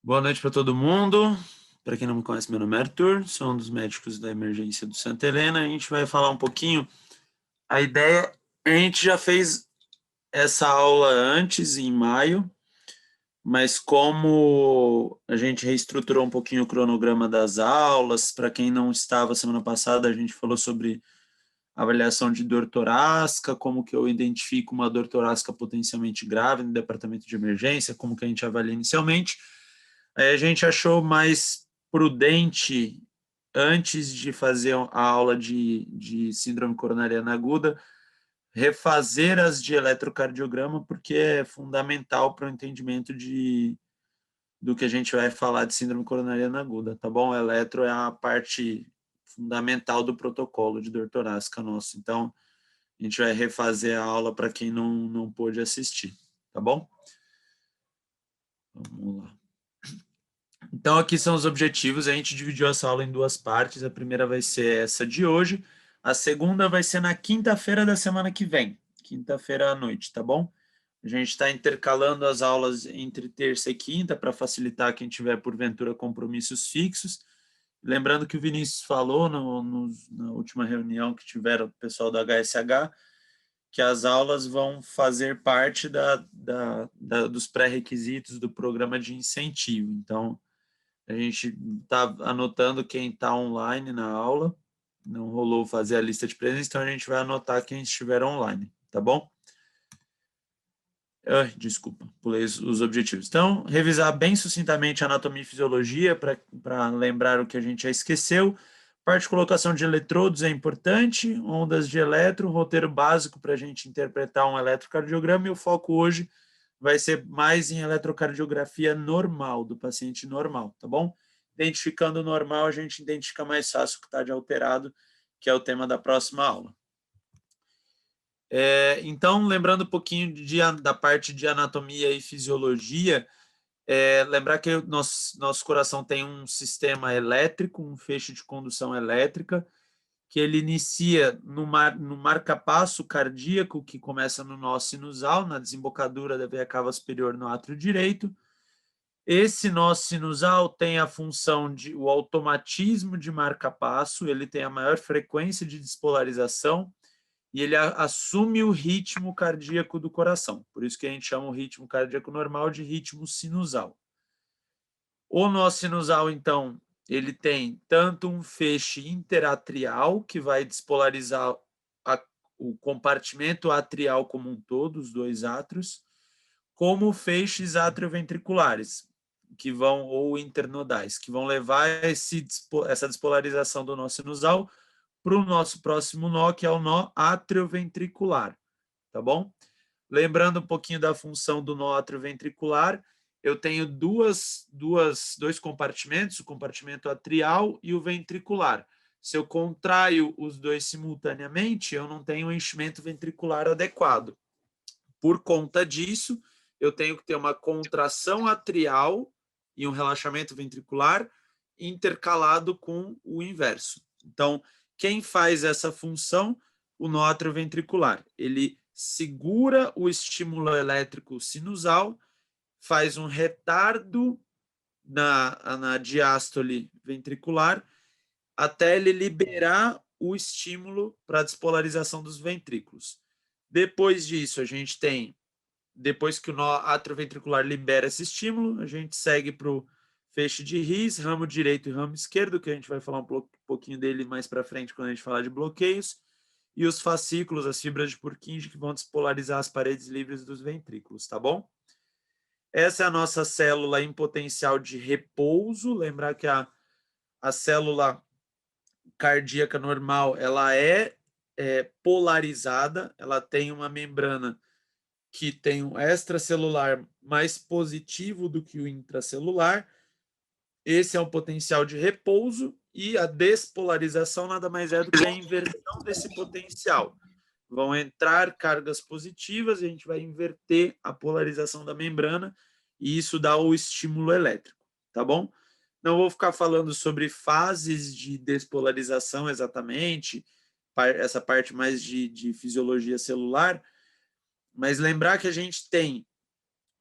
Boa noite para todo mundo. Para quem não me conhece, meu nome é Arthur, sou um dos médicos da emergência do Santa Helena. A gente vai falar um pouquinho. A ideia, a gente já fez essa aula antes, em maio, mas como a gente reestruturou um pouquinho o cronograma das aulas, para quem não estava semana passada, a gente falou sobre avaliação de dor torácica, como que eu identifico uma dor torácica potencialmente grave no departamento de emergência, como que a gente avalia inicialmente. Aí a gente achou mais prudente, antes de fazer a aula de síndrome coronariana aguda, refazer as de eletrocardiograma, porque é fundamental para o entendimento do que a gente vai falar de síndrome coronariana aguda, tá bom? Eletro é a parte fundamental do protocolo de dor torácica nosso. Então, a gente vai refazer a aula para quem não pôde assistir, tá bom? Vamos lá. Então, aqui são os objetivos. A gente dividiu essa aula em duas partes. A primeira vai ser essa de hoje. A segunda vai ser na quinta-feira da semana que vem. Quinta-feira à noite, tá bom? A gente está intercalando as aulas entre terça e quinta para facilitar quem tiver, porventura, compromissos fixos. Lembrando que o Vinícius falou na última reunião que tiveram o pessoal do HSH, que as aulas vão fazer parte dos pré-requisitos do programa de incentivo. Então, a gente está anotando quem está online na aula. Não rolou fazer a lista de presença, então a gente vai anotar quem estiver online, tá bom? Desculpa, pulei os objetivos. Então, revisar bem sucintamente anatomia e fisiologia para lembrar o que a gente já esqueceu. Parte de colocação de eletrodos é importante, ondas de eletro, roteiro básico para a gente interpretar um eletrocardiograma, e o foco hoje vai ser mais em eletrocardiografia normal, do paciente normal, tá bom? Identificando o normal, a gente identifica mais fácil o que está de alterado, que é o tema da próxima aula. Então, lembrando um pouquinho da parte de anatomia e fisiologia, lembrar que nosso coração tem um sistema elétrico, um feixe de condução elétrica, que ele inicia no marcapasso cardíaco, que começa no nó sinusal, na desembocadura da veia cava superior no átrio direito. Esse nó sinusal tem a função o automatismo de marcapasso, ele tem a maior frequência de despolarização, e ele assume o ritmo cardíaco do coração. Por isso que a gente chama o ritmo cardíaco normal de ritmo sinusal. O nó sinusal, então, ele tem tanto um feixe interatrial, que vai despolarizar o compartimento atrial como um todo, os dois átrios, como feixes atrioventriculares, que vão, ou internodais, que vão levar essa despolarização do nó sinusal para o nosso próximo nó, que é o nó atrioventricular, tá bom? Lembrando um pouquinho da função do nó atrioventricular, eu tenho dois compartimentos, o compartimento atrial e o ventricular. Se eu contraio os dois simultaneamente, eu não tenho um enchimento ventricular adequado. Por conta disso, eu tenho que ter uma contração atrial e um relaxamento ventricular intercalado com o inverso. Então, quem faz essa função? O nó atrioventricular. Ele segura o estímulo elétrico sinusal, faz um retardo na diástole ventricular até ele liberar o estímulo para a despolarização dos ventrículos. Depois disso, a gente tem, depois que o nó atrioventricular libera esse estímulo, a gente segue para o feixe de His, ramo direito e ramo esquerdo, que a gente vai falar um pouquinho dele mais para frente quando a gente falar de bloqueios, e os fascículos, as fibras de Purkinje, que vão despolarizar as paredes livres dos ventrículos, tá bom? Essa é a nossa célula em potencial de repouso. Lembrar que a célula cardíaca normal, ela é polarizada, ela tem uma membrana que tem um extracelular mais positivo do que o intracelular. Esse é o potencial de repouso, e a despolarização nada mais é do que a inversão desse potencial. Vão entrar cargas positivas e a gente vai inverter a polarização da membrana, e isso dá o estímulo elétrico, tá bom? Não vou ficar falando sobre fases de despolarização exatamente, essa parte mais de fisiologia celular, mas lembrar que a gente tem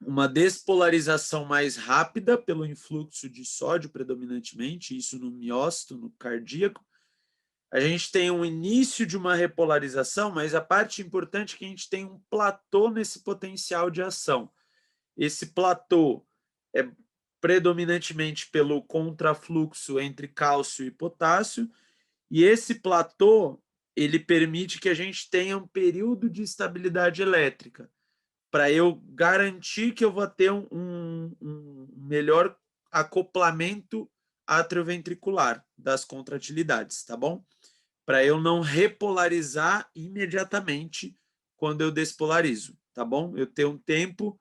uma despolarização mais rápida pelo influxo de sódio predominantemente, isso no miócito, no cardíaco. A gente tem um início de uma repolarização, mas a parte importante é que a gente tem um platô nesse potencial de ação. Esse platô é predominantemente pelo contrafluxo entre cálcio e potássio, e esse platô ele permite que a gente tenha um período de estabilidade elétrica, para eu garantir que eu vou ter um melhor acoplamento atrioventricular das contratilidades, tá bom? Para eu não repolarizar imediatamente quando eu despolarizo, tá bom? Eu tenho um tempo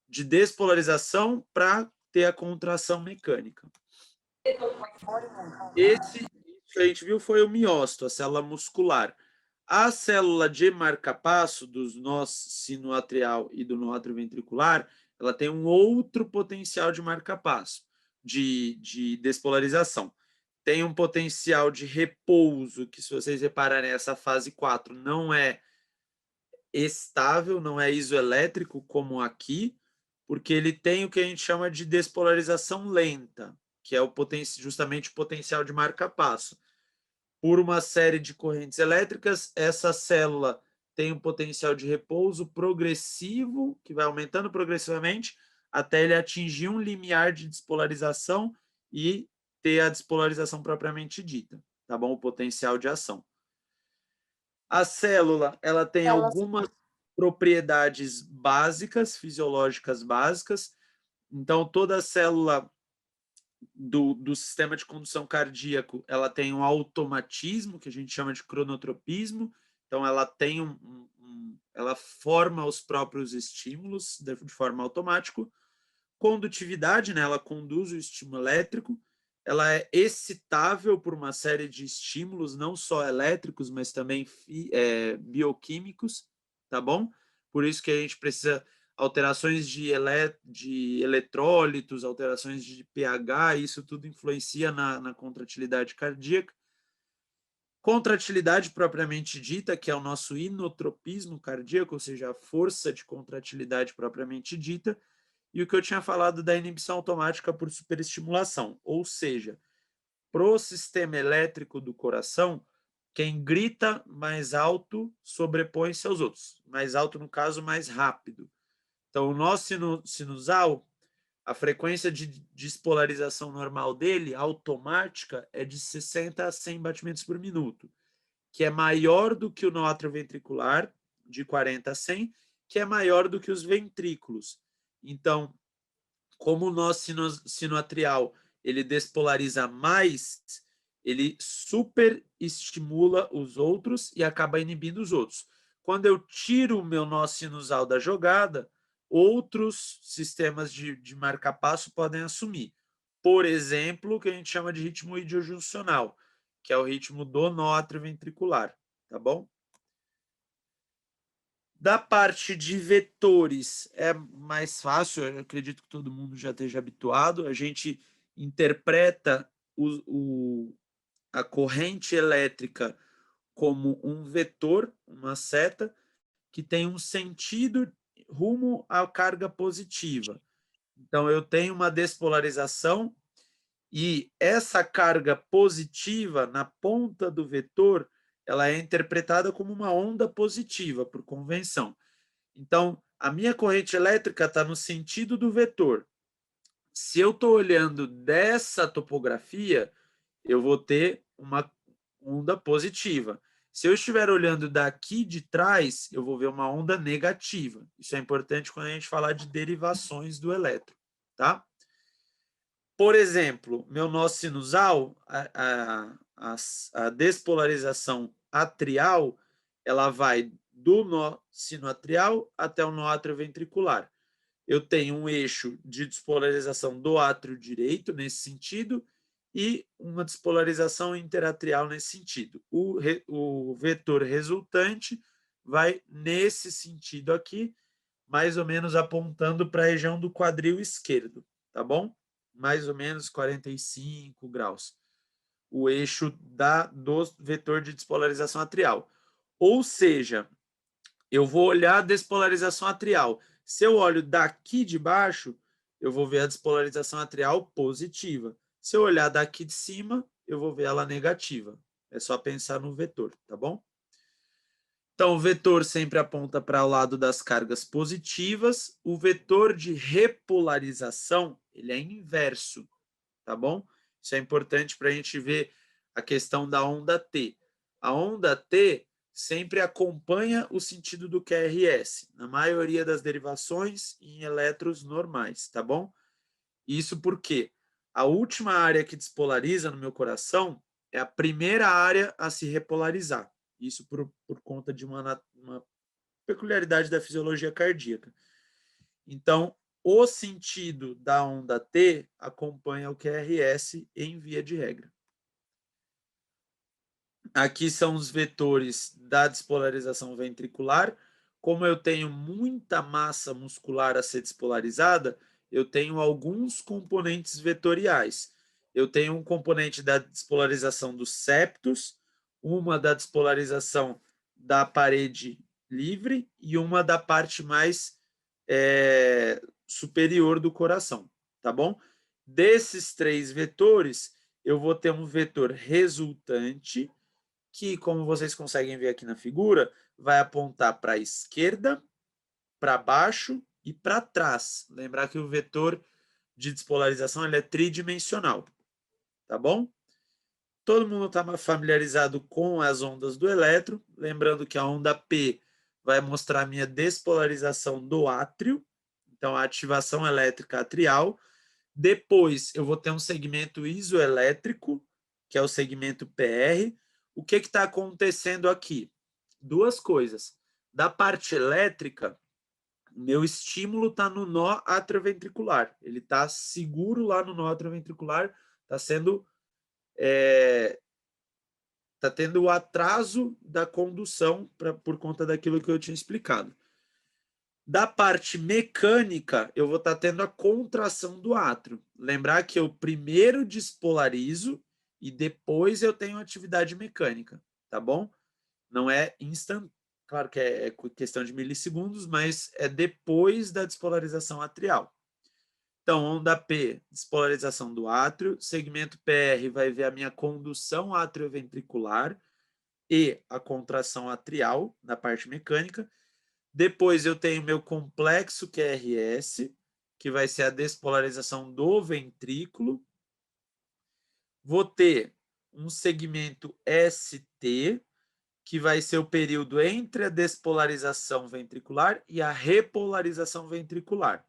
de despolarização para ter a contração mecânica. Esse que a gente viu foi o miócito, a célula muscular. A célula de marcapasso dos nós sinoatrial e do nó atrioventricular, ela tem um outro potencial de marcapasso, de despolarização. Tem um potencial de repouso, que se vocês repararem, essa fase 4 não é estável, não é isoelétrico como aqui, porque ele tem o que a gente chama de despolarização lenta, que é justamente o potencial de marca-passo. Por uma série de correntes elétricas, essa célula tem um potencial de repouso progressivo, que vai aumentando progressivamente, até ele atingir um limiar de despolarização e ter a despolarização propriamente dita, tá bom? O potencial de ação. A célula, ela tem algumas propriedades básicas, fisiológicas básicas. Então, toda célula do sistema de condução cardíaco, ela tem um automatismo, que a gente chama de cronotropismo. Então, ela tem ela forma os próprios estímulos de forma automática. Condutividade, né? Ela conduz o estímulo elétrico. Ela é excitável por uma série de estímulos, não só elétricos, mas também bioquímicos, tá bom? Por isso que a gente precisa alterações de eletrólitos, alterações de pH, isso tudo influencia na contratilidade cardíaca. Contratilidade propriamente dita, que é o nosso inotropismo cardíaco, ou seja, a força de contratilidade propriamente dita, e o que eu tinha falado da inibição automática por superestimulação, ou seja, para o sistema elétrico do coração, quem grita mais alto sobrepõe-se aos outros. Mais alto, no caso, mais rápido. Então, o nosso sinusal, a frequência de despolarização normal dele, automática, é de 60 a 100 batimentos por minuto, que é maior do que o nó atrioventricular, de 40 a 100, que é maior do que os ventrículos. Então, como o nó sinoatrial ele despolariza mais, ele superestimula os outros e acaba inibindo os outros. Quando eu tiro o meu nó sinusal da jogada, outros sistemas de marca-passo podem assumir. Por exemplo, o que a gente chama de ritmo idiojuncional, que é o ritmo do nó atrioventricular, tá bom? Da parte de vetores é mais fácil, eu acredito que todo mundo já esteja habituado. A gente interpreta a corrente elétrica como um vetor, uma seta, que tem um sentido rumo à carga positiva. Então, eu tenho uma despolarização e essa carga positiva na ponta do vetor ela é interpretada como uma onda positiva, por convenção. Então, a minha corrente elétrica está no sentido do vetor. Se eu estou olhando dessa topografia, eu vou ter uma onda positiva. Se eu estiver olhando daqui de trás, eu vou ver uma onda negativa. Isso é importante quando a gente falar de derivações do elétron, tá? Por exemplo, meu nó sinusal, a despolarização atrial, ela vai do nó sinoatrial até o nó atrioventricular. Eu tenho um eixo de despolarização do átrio direito, nesse sentido, e uma despolarização interatrial nesse sentido. O vetor resultante vai nesse sentido aqui, mais ou menos apontando para a região do quadril esquerdo, tá bom? Mais ou menos 45 graus. O eixo do vetor de despolarização atrial. Ou seja, eu vou olhar a despolarização atrial. Se eu olho daqui de baixo, eu vou ver a despolarização atrial positiva. Se eu olhar daqui de cima, eu vou ver ela negativa. É só pensar no vetor, tá bom? Então, o vetor sempre aponta para o lado das cargas positivas. O vetor de repolarização, ele é inverso, tá bom? Isso é importante para a gente ver a questão da onda T. A onda T sempre acompanha o sentido do QRS, na maioria das derivações em elétrons normais, tá bom? Isso porque a última área que despolariza no meu coração é a primeira área a se repolarizar. Isso por conta de uma peculiaridade da fisiologia cardíaca. Então, o sentido da onda T acompanha o QRS em via de regra. Aqui são os vetores da despolarização ventricular. Como eu tenho muita massa muscular a ser despolarizada, eu tenho alguns componentes vetoriais. Eu tenho um componente da despolarização dos septos, uma da despolarização da parede livre e uma da parte mais superior do coração, tá bom? Desses 3 vetores, eu vou ter um vetor resultante que, como vocês conseguem ver aqui na figura, vai apontar para a esquerda, para baixo e para trás. Lembrar que o vetor de despolarização ele é tridimensional, tá bom? Todo mundo está familiarizado com as ondas do elétron, lembrando que a onda P vai mostrar a minha despolarização do átrio, então a ativação elétrica atrial. Depois eu vou ter um segmento isoelétrico, que é o segmento PR. O que está acontecendo aqui? 2 coisas. Da parte elétrica, meu estímulo está no nó atrioventricular. Ele está seguro lá no nó atrioventricular, está sendo está tendo o atraso da condução por conta daquilo que eu tinha explicado. Da parte mecânica, eu vou estar tendo a contração do átrio. Lembrar que eu primeiro despolarizo e depois eu tenho atividade mecânica, tá bom? Não é instant, claro que é questão de milissegundos, mas é depois da despolarização atrial. Então, onda P, despolarização do átrio, segmento PR vai ver a minha condução atrioventricular e a contração atrial na parte mecânica. Depois eu tenho meu complexo QRS, que vai ser a despolarização do ventrículo. Vou ter um segmento ST, que vai ser o período entre a despolarização ventricular e a repolarização ventricular.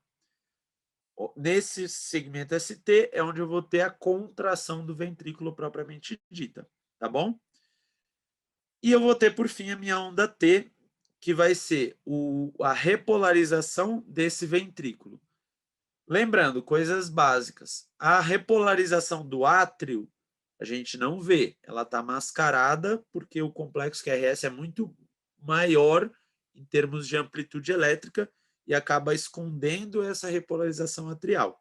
Nesse segmento ST é onde eu vou ter a contração do ventrículo propriamente dita, tá bom? E eu vou ter, por fim, a minha onda T, que vai ser a repolarização desse ventrículo. Lembrando, coisas básicas. A repolarização do átrio, a gente não vê. Ela está mascarada porque o complexo QRS é muito maior em termos de amplitude elétrica e acaba escondendo essa repolarização atrial.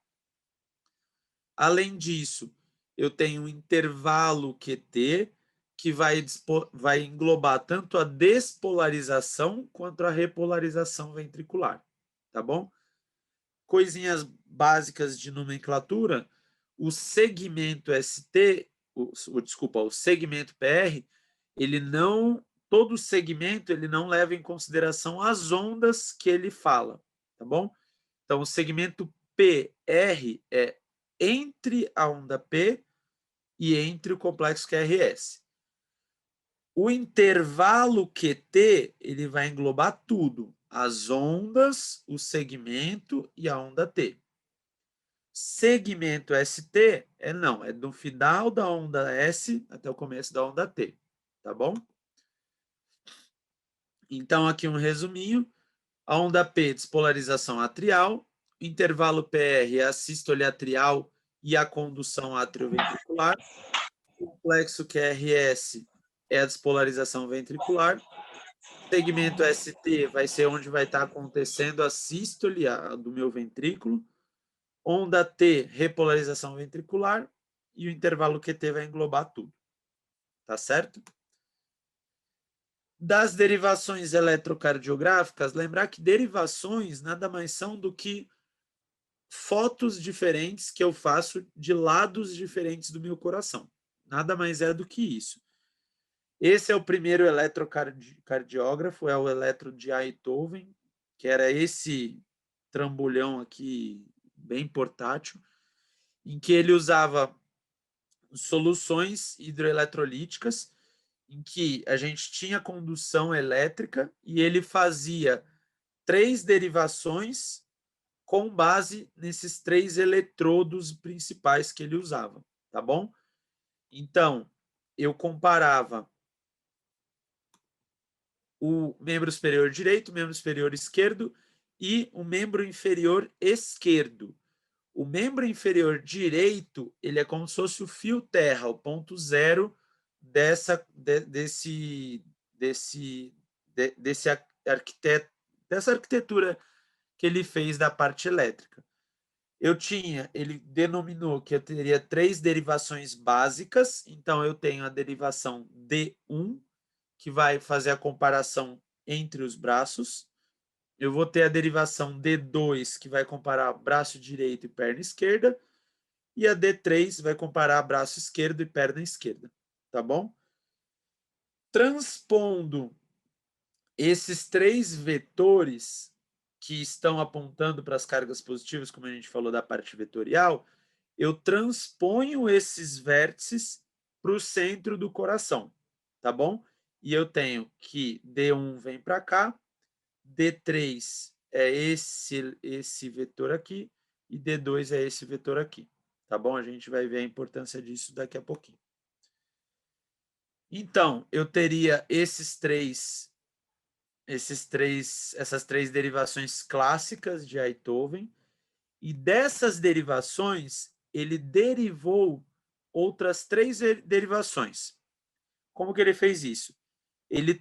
Além disso, eu tenho um intervalo QT, que vai englobar tanto a despolarização quanto a repolarização ventricular, tá bom? Coisinhas básicas de nomenclatura, o segmento ST, o segmento PR, ele não, todo segmento ele não leva em consideração as ondas que ele fala, tá bom? Então, o segmento PR é entre a onda P e entre o complexo QRS. O intervalo QT ele vai englobar tudo, as ondas, o segmento e a onda T. Segmento ST é do final da onda S até o começo da onda T, tá bom? Então, aqui um resuminho. A onda P, despolarização atrial. Intervalo PR é a sístole atrial e a condução atrioventricular. O complexo QRS é a despolarização ventricular. Segmento ST vai ser onde vai estar acontecendo a sístole do meu ventrículo. Onda T, repolarização ventricular. E o intervalo QT vai englobar tudo. Tá certo? Das derivações eletrocardiográficas, lembrar que derivações nada mais são do que fotos diferentes que eu faço de lados diferentes do meu coração. Nada mais é do que isso. Esse é o primeiro eletrocardiógrafo, é o eletro de Einthoven, que era esse trambolhão aqui, bem portátil, em que ele usava soluções hidroeletrolíticas, em que a gente tinha condução elétrica e ele fazia 3 derivações com base nesses 3 eletrodos principais que ele usava, tá bom? Então, eu comparava o membro superior direito, o membro superior esquerdo e o membro inferior esquerdo. O membro inferior direito, ele é como se fosse o fio terra, o ponto zero dessa arquitetura que ele fez da parte elétrica. Ele denominou que eu teria 3 derivações básicas, então eu tenho a derivação D1, que vai fazer a comparação entre os braços. Eu vou ter a derivação D2, que vai comparar braço direito e perna esquerda. E a D3 vai comparar braço esquerdo e perna esquerda. Tá bom? Transpondo esses 3 vetores que estão apontando para as cargas positivas, como a gente falou da parte vetorial, eu transponho esses vértices para o centro do coração, tá bom? E eu tenho que D1 vem para cá, D3 é esse vetor aqui, e D2 é esse vetor aqui, tá bom? A gente vai ver a importância disso daqui a pouquinho. Então, eu teria essas três derivações clássicas de Einthoven, e dessas derivações, ele derivou outras 3 derivações. Como que ele fez isso? Ele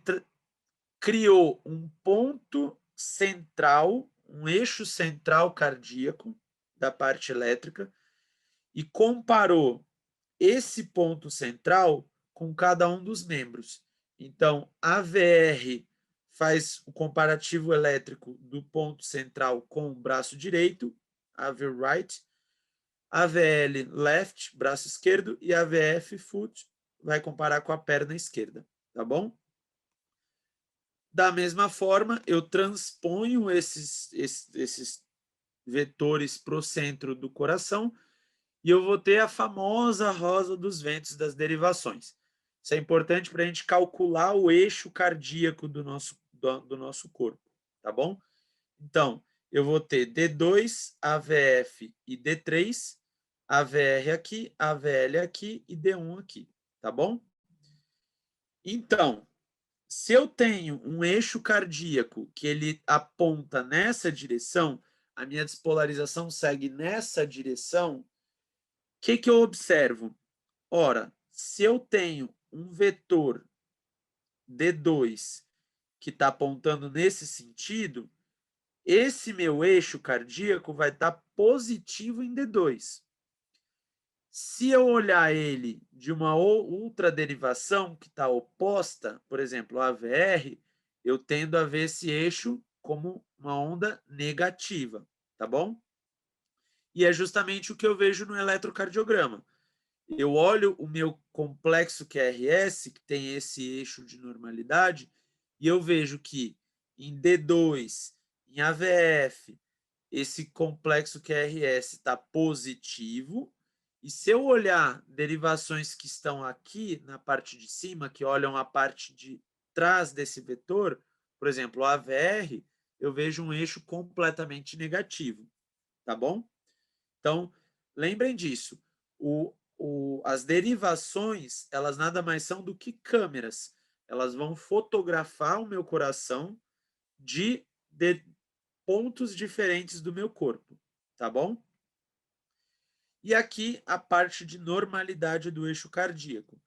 criou um ponto central, um eixo central cardíaco da parte elétrica e comparou esse ponto central com cada um dos membros. Então, a VR faz o comparativo elétrico do ponto central com o braço direito, AV right, AVL left, braço esquerdo, e AVF foot vai comparar com a perna esquerda, tá bom? Da mesma forma, eu transponho esses vetores para o centro do coração e eu vou ter a famosa rosa dos ventos das derivações. Isso é importante para a gente calcular o eixo cardíaco do nosso corpo, tá bom? Então, eu vou ter D2, AVF e D3, AVR aqui, AVL aqui e D1 aqui, tá bom? Então, se eu tenho um eixo cardíaco que ele aponta nessa direção, a minha despolarização segue nessa direção, o que eu observo? Ora, se eu tenho um vetor D2 que está apontando nesse sentido, esse meu eixo cardíaco vai estar positivo em D2. Se eu olhar ele de uma outra derivação que está oposta, por exemplo, a AVR, eu tendo a ver esse eixo como uma onda negativa, tá bom? E é justamente o que eu vejo no eletrocardiograma. Eu olho o meu complexo QRS, que tem esse eixo de normalidade, e eu vejo que em D2, em AVF, esse complexo QRS está positivo, e se eu olhar derivações que estão aqui na parte de cima, que olham a parte de trás desse vetor, por exemplo, o AVR, eu vejo um eixo completamente negativo, tá bom? Então, lembrem disso. As derivações, elas nada mais são do que câmeras. Elas vão fotografar o meu coração de pontos diferentes do meu corpo, tá bom? E aqui a parte de normalidade do eixo cardíaco.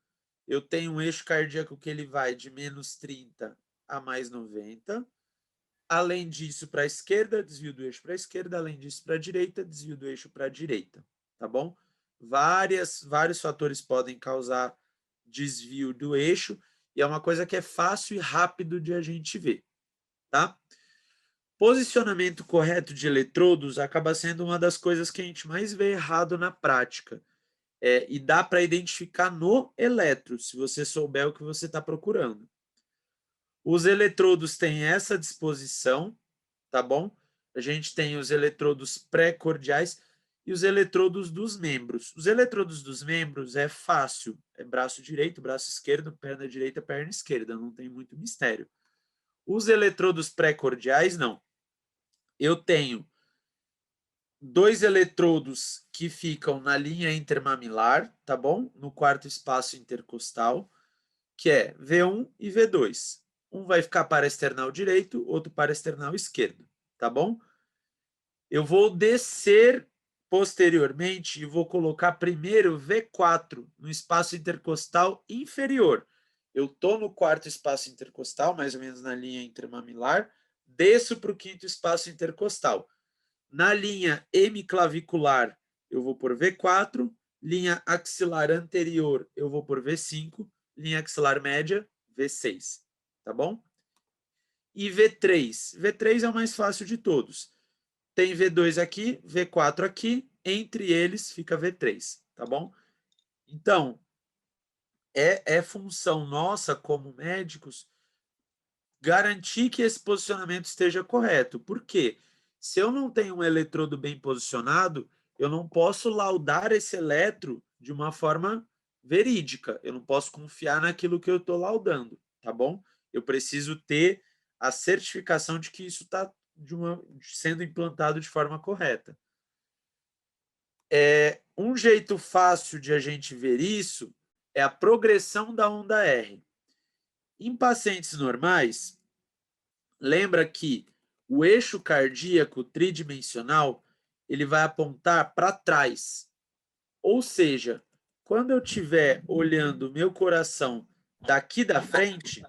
Eu tenho um eixo cardíaco que ele vai de menos 30 a mais 90. Além disso, para a esquerda, desvio do eixo para a esquerda. Além disso, para a direita, desvio do eixo para a direita. Tá bom? Vários fatores podem causar desvio do eixo. e é uma coisa que é fácil e rápido de a gente ver, tá? Posicionamento correto de eletrodos acaba sendo uma das coisas que a gente mais vê errado na prática. E dá para identificar no eletro, se você souber o que você está procurando. Os eletrodos têm essa disposição, tá bom? A gente tem os eletrodos pré-cordiais e os eletrodos dos membros. Os eletrodos dos membros é fácil, é braço direito, braço esquerdo, perna direita, perna esquerda, não tem muito mistério. Os eletrodos pré-cordiais, não. Eu tenho 2 eletrodos que ficam na linha intermamilar, tá bom? No quarto espaço intercostal, que é V1 e V2. Um vai ficar para external direito, outro para external esquerdo, tá bom? Eu vou descer posteriormente e vou colocar primeiro V4 no espaço intercostal inferior. Eu estou no quarto espaço intercostal, mais ou menos na linha intermamilar, desço para o quinto espaço intercostal. Na linha hemiclavicular, eu vou por V4, linha axilar anterior, eu vou por V5, linha axilar média, V6, tá bom? E V3. V3 é o mais fácil de todos. Tem V2 aqui, V4 aqui, entre eles fica V3, tá bom? Então, é função nossa como médicos garantir que esse posicionamento esteja correto. Por quê? Se eu não tenho um eletrodo bem posicionado, eu não posso laudar esse eletro de uma forma verídica. Eu não posso confiar naquilo que eu estou laudando, tá bom? Eu preciso ter a certificação de que isso está sendo implantado de forma correta. Um jeito fácil de a gente ver isso é a progressão da onda R. Em pacientes normais, lembra que o eixo cardíaco tridimensional ele vai apontar para trás. Ou seja, quando eu estiver olhando o meu coração daqui da frente,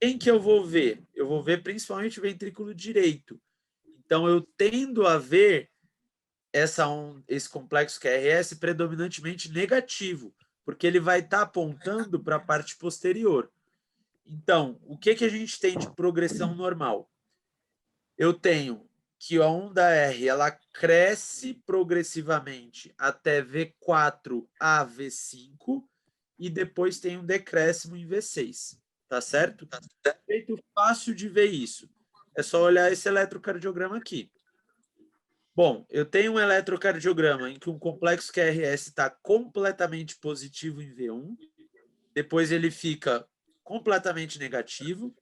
quem que eu vou ver? Eu vou ver principalmente o ventrículo direito. Então, eu tendo a ver esse complexo QRS predominantemente negativo, porque ele vai estar apontando para a parte posterior. Então, o que a gente tem de progressão normal? Eu tenho que a onda R ela cresce progressivamente até V4 a V5 e depois tem um decréscimo em V6, tá certo? Jeito fácil de ver isso. É só olhar esse eletrocardiograma aqui. Bom, eu tenho um eletrocardiograma em que um complexo QRS está completamente positivo em V1, depois ele fica completamente negativo,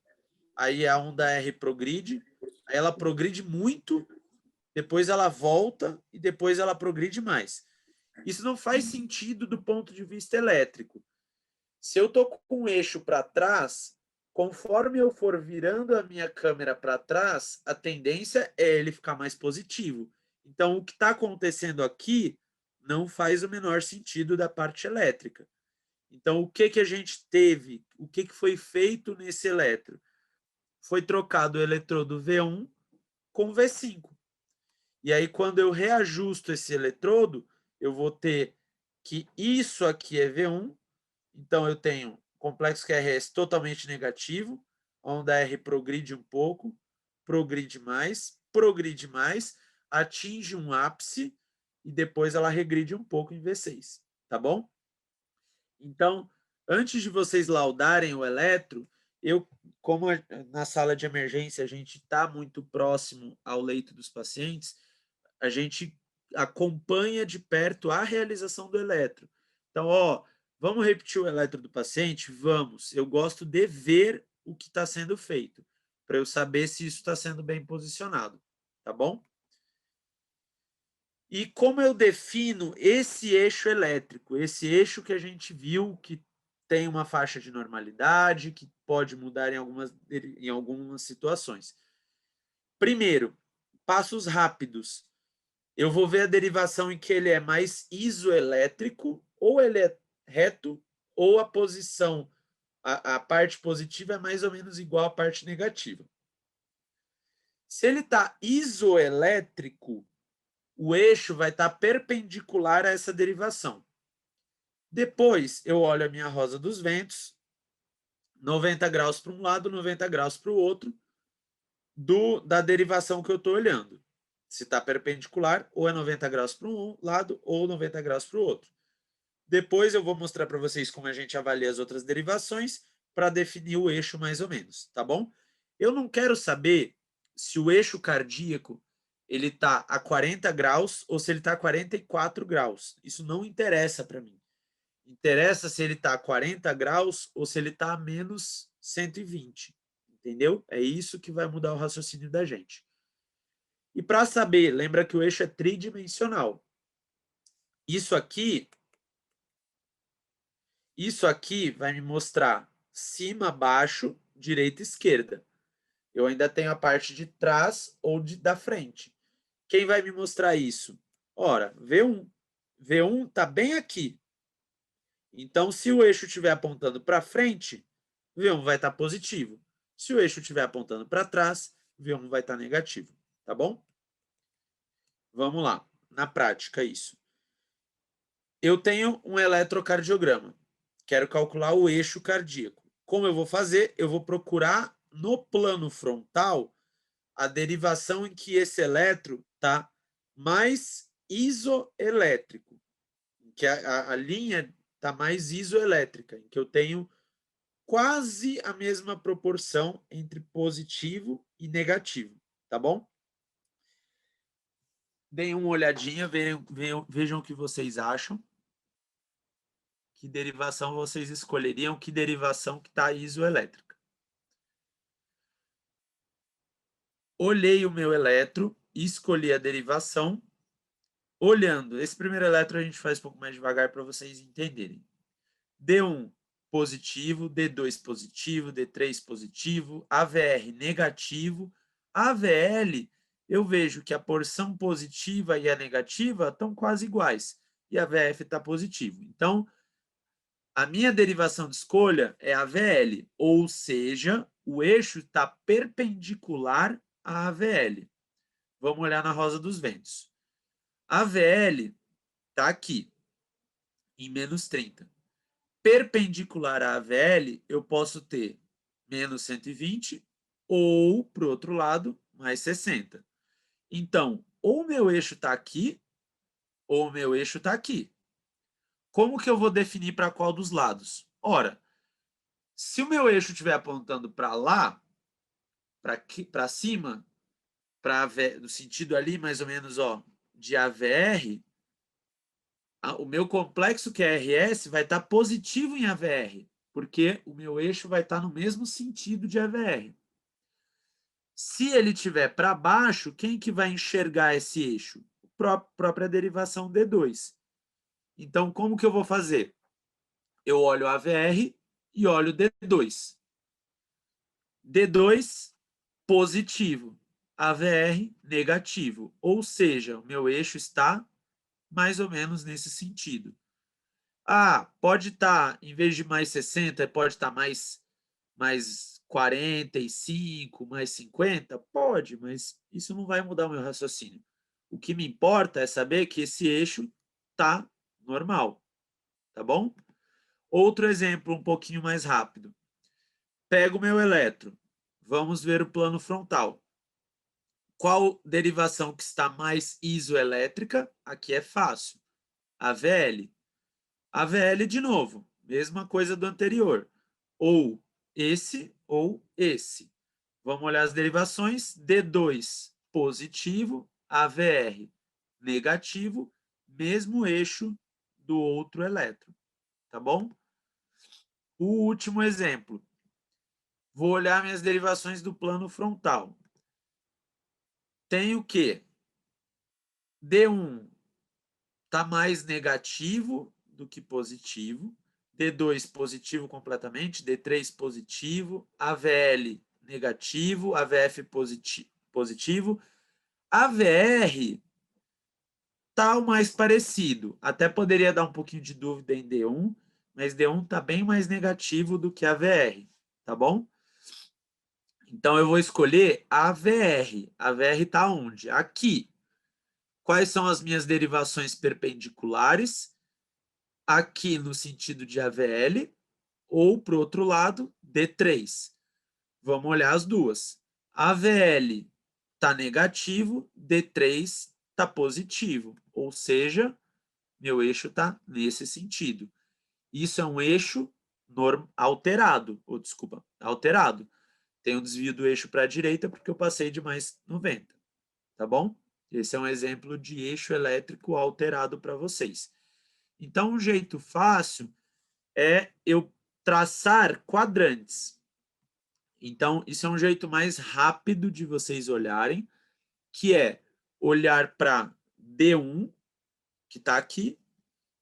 aí a onda R progride, aí ela progride muito, depois ela volta e depois ela progride mais. Isso não faz sentido do ponto de vista elétrico. Se eu estou com o eixo para trás, conforme eu for virando a minha câmera para trás, a tendência é ele ficar mais positivo. Então, o que está acontecendo aqui não faz o menor sentido da parte elétrica. Então, o que a gente teve? O que foi feito nesse eletro? Foi trocado o eletrodo V1 com V5. E aí, quando eu reajusto esse eletrodo, eu vou ter que isso aqui é V1, então eu tenho complexo QRS totalmente negativo, a onda R progride um pouco, progride mais, atinge um ápice e depois ela regride um pouco em V6, tá bom? Então, antes de vocês laudarem o eletro, como na sala de emergência a gente está muito próximo ao leito dos pacientes, a gente acompanha de perto a realização do eletro. Então, vamos repetir o eletro do paciente? Vamos. Eu gosto de ver o que está sendo feito, para eu saber se isso está sendo bem posicionado, tá bom? E como eu defino esse eixo elétrico, esse eixo que a gente viu que tem uma faixa de normalidade, que pode mudar em algumas situações. Primeiro, passos rápidos. Eu vou ver a derivação em que ele é mais isoelétrico, ou ele é reto, ou a posição, a parte positiva é mais ou menos igual à parte negativa. Se ele está isoelétrico, o eixo vai estar perpendicular a essa derivação. Depois, eu olho a minha rosa dos ventos, 90 graus para um lado, 90 graus para o outro, da derivação que eu estou olhando. Se está perpendicular, ou é 90 graus para um lado, ou 90 graus para o outro. Depois eu vou mostrar para vocês como a gente avalia as outras derivações para definir o eixo mais ou menos, tá bom? Eu não quero saber se o eixo cardíaco ele está a 40 graus ou se ele está a 44 graus. Isso não interessa para mim. Interessa se ele está a 40 graus ou se ele está a menos 120. Entendeu? É isso que vai mudar o raciocínio da gente. E para saber, lembra que o eixo é tridimensional. Isso aqui vai me mostrar cima, baixo, direita, esquerda. Eu ainda tenho a parte de trás ou da frente. Quem vai me mostrar isso? Ora, V1. V1 está bem aqui. Então, se o eixo estiver apontando para frente, V1 vai estar positivo. Se o eixo estiver apontando para trás, V1 vai estar negativo. Tá bom? Vamos lá. Na prática, isso. Eu tenho um eletrocardiograma. Quero calcular o eixo cardíaco. Como eu vou fazer? Eu vou procurar no plano frontal a derivação em que esse elétron está mais isoelétrico, em que a linha está mais isoelétrica, em que eu tenho quase a mesma proporção entre positivo e negativo, tá bom? Deem uma olhadinha, vejam o que vocês acham. Que derivação vocês escolheriam? Que derivação que está isoelétrica? Olhei o meu elétron, escolhi a derivação. Olhando, esse primeiro elétron a gente faz um pouco mais devagar para vocês entenderem. D1 positivo, D2 positivo, D3 positivo, AVR negativo. AVL, eu vejo que a porção positiva e a negativa estão quase iguais. E a VF está positivo. Então, a minha derivação de escolha é AVL, ou seja, o eixo está perpendicular à AVL. Vamos olhar na rosa dos ventos. A AVL está aqui, em menos 30. Perpendicular à AVL, eu posso ter menos 120 ou, para o outro lado, mais 60. Então, ou o meu eixo está aqui, ou o meu eixo está aqui. Como que eu vou definir para qual dos lados? Ora, se o meu eixo estiver apontando para lá, para cima, no sentido ali mais ou menos de AVR, o meu complexo QRS vai estar positivo em AVR, porque o meu eixo vai estar no mesmo sentido de AVR. Se ele estiver para baixo, quem que vai enxergar esse eixo? A própria derivação D2. Então, como que eu vou fazer? Eu olho AVR e olho D2. D2 positivo, AVR negativo. Ou seja, o meu eixo está mais ou menos nesse sentido. Ah, pode estar, em vez de mais 60, pode estar mais 45, mais 50? Pode, mas isso não vai mudar o meu raciocínio. O que me importa é saber que esse eixo está normal, tá bom? Outro exemplo um pouquinho mais rápido. Pego o meu elétron. Vamos ver o plano frontal. Qual derivação que está mais isoelétrica? Aqui é fácil. AVL. AVL de novo, mesma coisa do anterior. Ou esse. Vamos olhar as derivações. D2 positivo, AVR negativo, mesmo eixo do outro elétron. Tá bom? O último exemplo. Vou olhar minhas derivações do plano frontal. Tenho que D1 está mais negativo do que positivo. D2 positivo completamente, D3 positivo, AVL negativo, AVF positivo. AVR está o mais parecido. Até poderia dar um pouquinho de dúvida em D1, mas D1 está bem mais negativo do que AVR, tá bom? Então eu vou escolher AVR. AVR está onde? Aqui. Quais são as minhas derivações perpendiculares? Aqui no sentido de AVL ou, para o outro lado, D3. Vamos olhar as duas. AVL está negativo, D3 está positivo, ou seja, meu eixo está nesse sentido. Isso é um eixo alterado, ou desculpa, alterado. Tem um desvio do eixo para a direita porque eu passei de mais 90, tá bom? Esse é um exemplo de eixo elétrico alterado para vocês. Então, um jeito fácil é eu traçar quadrantes. Então, isso é um jeito mais rápido de vocês olharem, que é olhar para D1, que está aqui,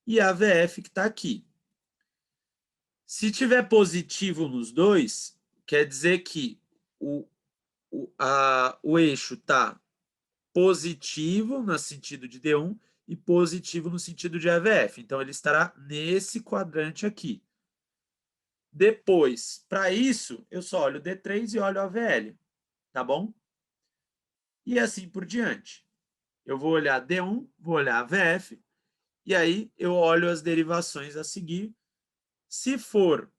e AVF, que está aqui. Se tiver positivo nos dois, quer dizer que o eixo está positivo no sentido de D1 e positivo no sentido de AVF. Então, ele estará nesse quadrante aqui. Depois, para isso, eu só olho D3 e olho AVL, tá bom? E assim por diante. Eu vou olhar D1, vou olhar AVF, e aí eu olho as derivações a seguir. Se for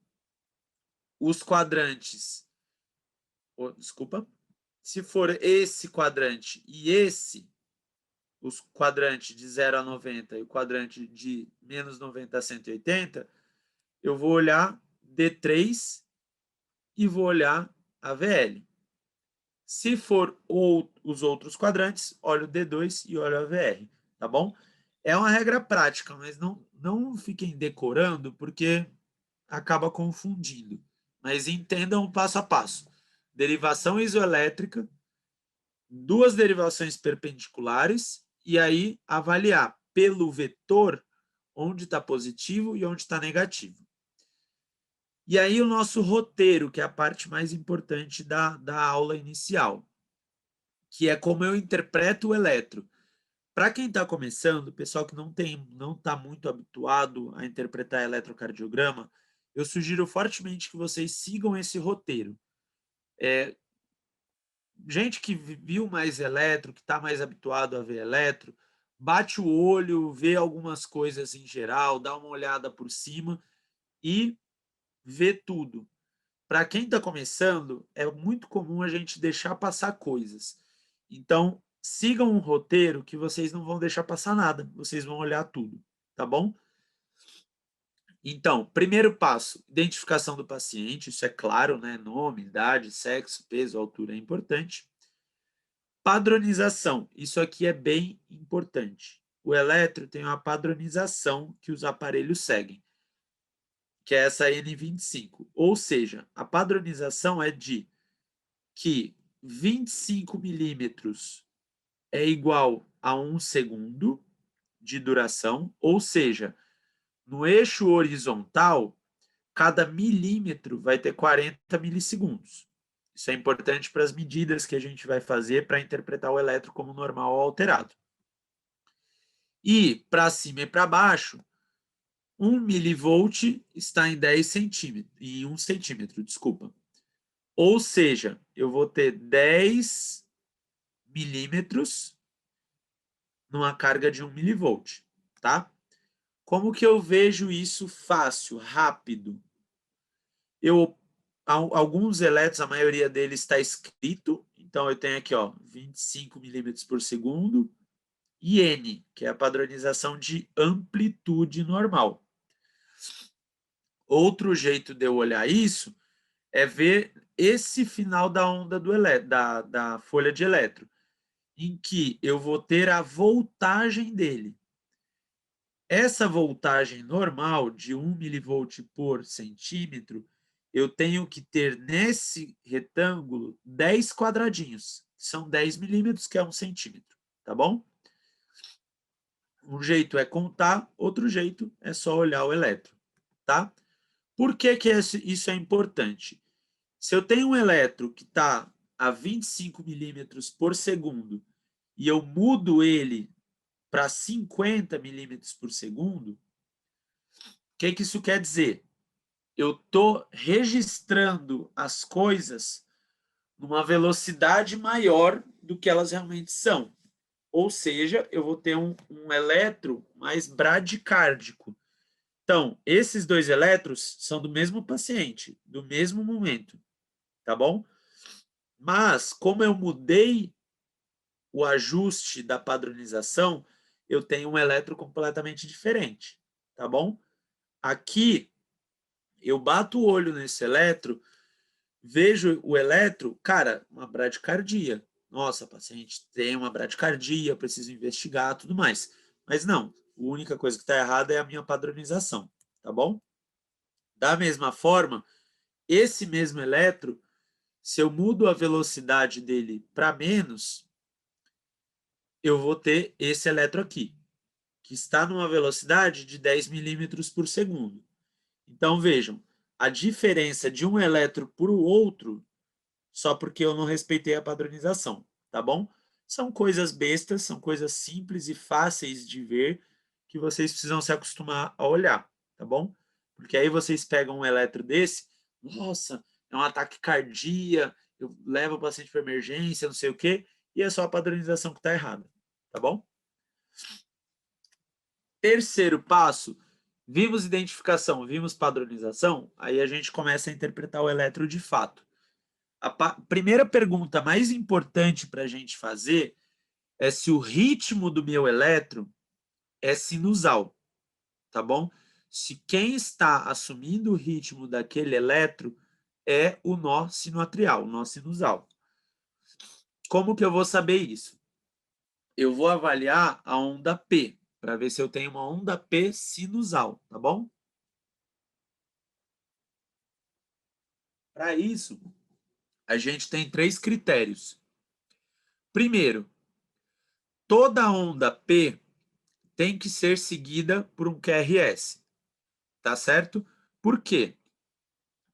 os quadrantes, desculpa, se for esse quadrante e esse, os quadrantes de 0 a 90 e o quadrante de menos 90 a 180, eu vou olhar D3 e vou olhar AVL. Se for os outros quadrantes, olho D2 e olho AVR, tá bom? É uma regra prática, mas não fiquem decorando, porque acaba confundindo. Mas entendam o passo a passo. Derivação isoelétrica, duas derivações perpendiculares, e aí avaliar pelo vetor onde está positivo e onde está negativo. E aí o nosso roteiro, que é a parte mais importante da aula inicial, que é como eu interpreto o eletro. Para quem está começando, pessoal que não está muito habituado a interpretar eletrocardiograma, eu sugiro fortemente que vocês sigam esse roteiro. Gente que viu mais eletro, que está mais habituado a ver eletro, bate o olho, vê algumas coisas em geral, dá uma olhada por cima e vê tudo. Para quem está começando, é muito comum a gente deixar passar coisas. Então, sigam um roteiro que vocês não vão deixar passar nada, vocês vão olhar tudo, tá bom? Então, primeiro passo, identificação do paciente, isso é claro, né? Nome, idade, sexo, peso, altura é importante. Padronização, isso aqui é bem importante. O eletro tem uma padronização que os aparelhos seguem, que é essa N25. Ou seja, a padronização é de que 25 milímetros é igual a 1 segundo de duração, ou seja, no eixo horizontal, cada milímetro vai ter 40 milissegundos. Isso é importante para as medidas que a gente vai fazer para interpretar o eletro como normal ou alterado. E para cima e para baixo, 1 milivolt está em 10 centímetros, em 1 centímetro, desculpa. Ou seja, eu vou ter 10 milímetros numa carga de 1 milivolt, tá? Como que eu vejo isso fácil, rápido? Alguns eletros, a maioria deles está escrito, então eu tenho aqui, ó, 25 milímetros por segundo, e N, que é a padronização de amplitude normal. Outro jeito de eu olhar isso é ver esse final da onda da folha de eletro, em que eu vou ter a voltagem dele. Essa voltagem normal de 1 milivolt por centímetro, eu tenho que ter nesse retângulo 10 quadradinhos, que são 10 milímetros, que é 1 centímetro, tá bom? Um jeito é contar, outro jeito é só olhar o eletro, tá? Por que isso é importante? Se eu tenho um eletro que está a 25 milímetros por segundo e eu mudo ele para 50 milímetros por segundo, o que isso quer dizer? Eu estou registrando as coisas numa velocidade maior do que elas realmente são. Ou seja, eu vou ter um eletro mais bradicárdico. Então, esses dois eletros são do mesmo paciente, do mesmo momento, tá bom? Mas, como eu mudei o ajuste da padronização, eu tenho um eletro completamente diferente, tá bom? Aqui, eu bato o olho nesse eletro, vejo o eletro, cara, uma bradicardia. Nossa, paciente tem uma bradicardia, preciso investigar, tudo mais. Mas não, a única coisa que está errada é a minha padronização, tá bom? Da mesma forma, esse mesmo eletro, se eu mudo a velocidade dele para menos, eu vou ter esse eletro aqui, que está numa velocidade de 10 milímetros por segundo. Então, vejam, a diferença de um eletro para o outro, só porque eu não respeitei a padronização, tá bom? São coisas bestas, são coisas simples e fáceis de ver, que vocês precisam se acostumar a olhar, tá bom? Porque aí vocês pegam um eletro desse, nossa, é um ataque cardíaco, eu levo o paciente para emergência, não sei o quê, e é só a padronização que está errada, tá bom? Terceiro passo, vimos identificação, vimos padronização, aí a gente começa a interpretar o eletro de fato. A primeira pergunta mais importante para a gente fazer é se o ritmo do meu eletro é sinusal, tá bom? Se quem está assumindo o ritmo daquele eletro é o nó sinoatrial, o nó sinusal. Como que eu vou saber isso? Eu vou avaliar a onda P, para ver se eu tenho uma onda P sinusal, tá bom? Para isso, a gente tem três critérios. Primeiro, toda onda P tem que ser seguida por um QRS, tá certo? Por quê?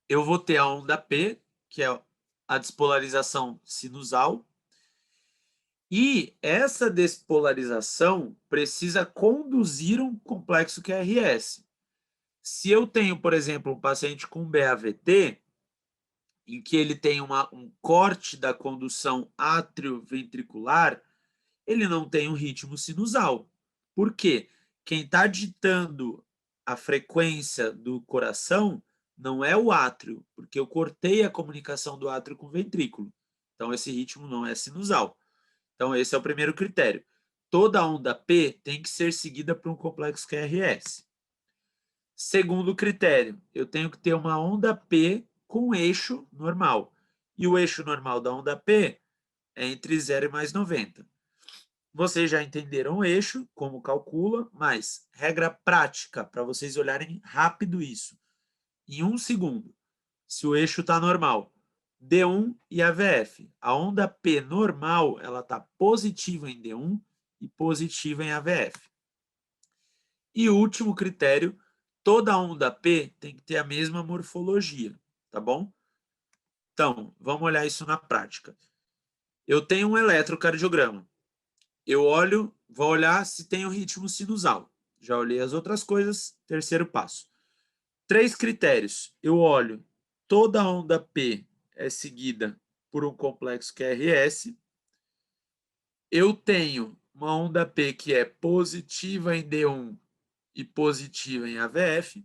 Eu vou ter a onda P, que é a despolarização sinusal, e essa despolarização precisa conduzir um complexo QRS. Se eu tenho, por exemplo, um paciente com BAVT, em que ele tem um corte da condução atrioventricular, ele não tem um ritmo sinusal. Por quê? Quem está ditando a frequência do coração não é o átrio, porque eu cortei a comunicação do átrio com o ventrículo. Então, esse ritmo não é sinusal. Então, esse é o primeiro critério. Toda onda P tem que ser seguida por um complexo QRS. Segundo critério, eu tenho que ter uma onda P com eixo normal. E o eixo normal da onda P é entre 0 e mais 90. Vocês já entenderam o eixo, como calcula, mas regra prática, para vocês olharem rápido isso. Em 1 segundo, se o eixo está normal, D1 e AVF. A onda P normal, ela está positiva em D1 e positiva em AVF. E o último critério, toda onda P tem que ter a mesma morfologia, tá bom? Então, vamos olhar isso na prática. Eu tenho um eletrocardiograma. Eu olho, vou olhar se tem o ritmo sinusal. Já olhei as outras coisas, terceiro passo. 3 critérios. Eu olho, toda onda P é seguida por um complexo QRS. Eu tenho uma onda P que é positiva em D1 e positiva em AVF.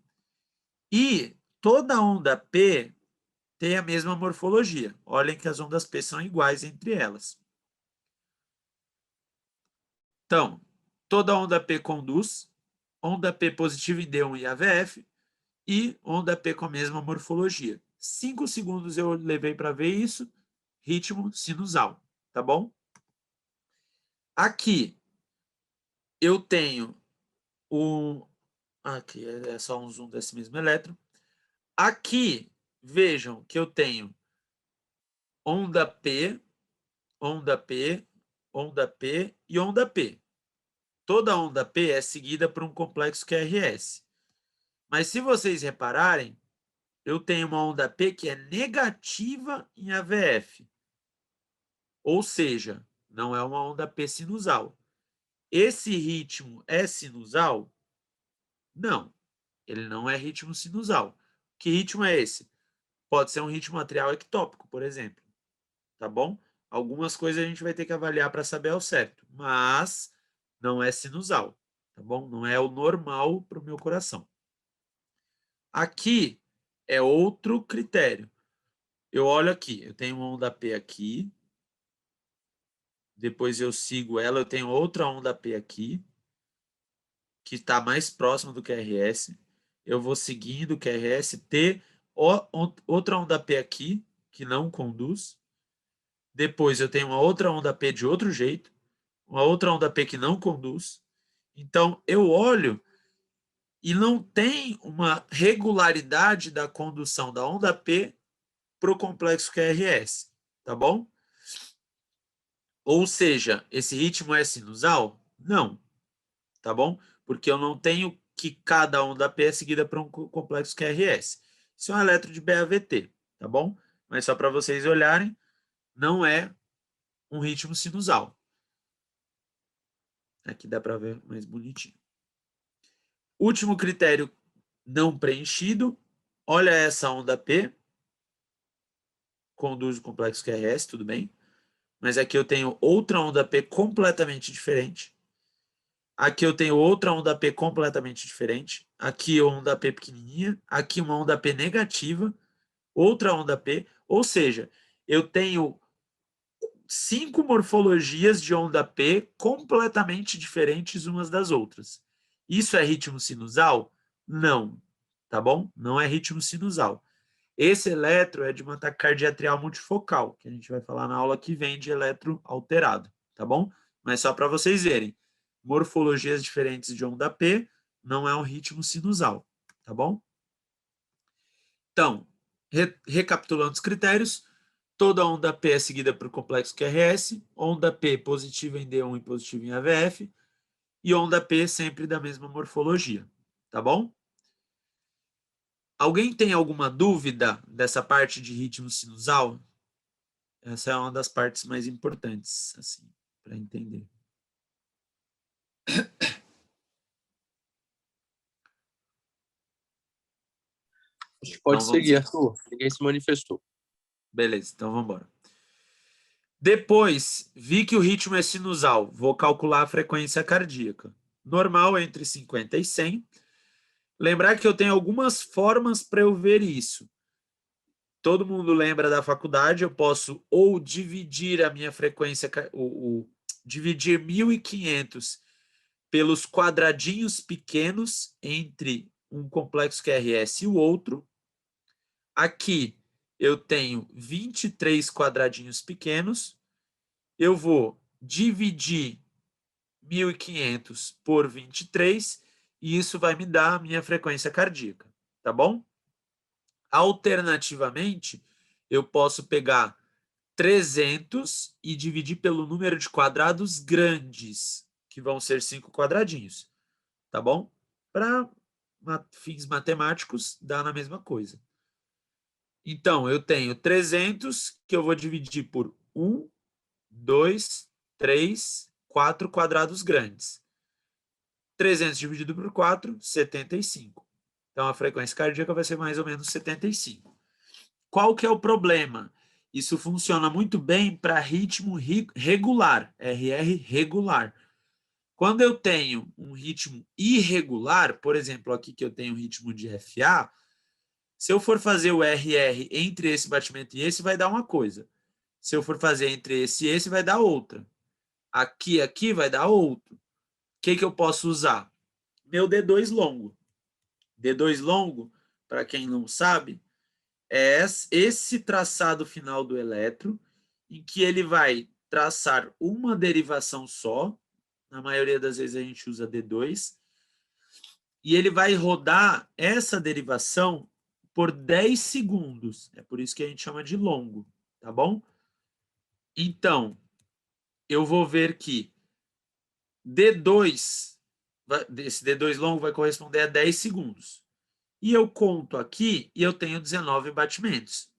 E toda onda P tem a mesma morfologia. Olhem que as ondas P são iguais entre elas. Então, toda onda P conduz, onda P positiva em D1 e AVF, e onda P com a mesma morfologia. 5 segundos eu levei para ver isso, ritmo sinusal, tá bom? Aqui eu tenho um... Aqui é só um zoom desse mesmo elétron. Aqui, vejam que eu tenho onda P, onda P, onda P e onda P. Toda onda P é seguida por um complexo QRS. Mas se vocês repararem, eu tenho uma onda P que é negativa em AVF. Ou seja, não é uma onda P sinusal. Esse ritmo é sinusal? Não, ele não é ritmo sinusal. Que ritmo é esse? Pode ser um ritmo atrial ectópico, por exemplo. Tá bom? Algumas coisas a gente vai ter que avaliar para saber ao certo, mas não é sinusal, tá bom? Não é o normal para o meu coração. Aqui é outro critério. Eu olho aqui, eu tenho uma onda P aqui, depois eu sigo ela, eu tenho outra onda P aqui, que está mais próxima do QRS. Eu vou seguindo o QRS, ter outra onda P aqui, que não conduz. Depois eu tenho uma outra onda P de outro jeito, uma outra onda P que não conduz. Então, eu olho e não tem uma regularidade da condução da onda P para o complexo QRS, tá bom? Ou seja, esse ritmo é sinusal? Não, tá bom? Porque eu não tenho que cada onda P é seguida por um complexo QRS. Isso é um eletro de BAVT, tá bom? Mas só para vocês olharem, não é um ritmo sinusal. Aqui dá para ver mais bonitinho. Último critério não preenchido. Olha essa onda P. Conduz o complexo QRS, tudo bem. Mas aqui eu tenho outra onda P completamente diferente. Aqui eu tenho outra onda P completamente diferente. Aqui onda P pequenininha. Aqui uma onda P negativa. Outra onda P. Ou seja, eu tenho 5 morfologias de onda P completamente diferentes umas das outras. Isso é ritmo sinusal? Não, tá bom? Não é ritmo sinusal. Esse eletro é de uma taquicardia atrial multifocal, que a gente vai falar na aula que vem de eletro alterado, tá bom? Mas só para vocês verem, morfologias diferentes de onda P não é um ritmo sinusal, tá bom? Então, recapitulando os critérios, toda onda P é seguida por complexo QRS, onda P positiva em D1 e positiva em AVF, e onda P sempre da mesma morfologia, tá bom? Alguém tem alguma dúvida dessa parte de ritmo sinusal? Essa é uma das partes mais importantes, assim, para entender. Pode Então, seguir, Arthur. Ninguém se manifestou. beleza, então vamos embora. Depois, vi que o ritmo é sinusal. Vou calcular a frequência cardíaca. Normal entre 50 e 100. Lembrar que eu tenho algumas formas para eu ver isso. Todo mundo lembra da faculdade, eu posso ou dividir a minha frequência, dividir 1.500 pelos quadradinhos pequenos entre um complexo QRS e o outro. Aqui eu tenho 23 quadradinhos pequenos. Eu vou dividir 1.500 por 23 e isso vai me dar a minha frequência cardíaca, tá bom? Alternativamente, eu posso pegar 300 e dividir pelo número de quadrados grandes, que vão ser 5 quadradinhos, tá bom? Para fins matemáticos, dá na mesma coisa. Então, eu tenho 300 que eu vou dividir por 1, 2, 3, 4 quadrados grandes. 300 dividido por 4, 75. Então, a frequência cardíaca vai ser mais ou menos 75. Qual que é o problema? Isso funciona muito bem para ritmo regular, RR regular. Quando eu tenho um ritmo irregular, por exemplo, aqui que eu tenho um ritmo de FA, se eu for fazer o RR entre esse batimento e esse, vai dar uma coisa. Se eu for fazer entre esse e esse, vai dar outra. Aqui vai dar outro. O que eu posso usar? Meu D2 longo. D2 longo, para quem não sabe, é esse traçado final do eletro, em que ele vai traçar uma derivação só, na maioria das vezes a gente usa D2, e ele vai rodar essa derivação por 10 segundos. É por isso que a gente chama de longo, tá bom? Então, eu vou ver que D2, esse D2 longo vai corresponder a 10 segundos. E eu conto aqui e eu tenho 19 batimentos.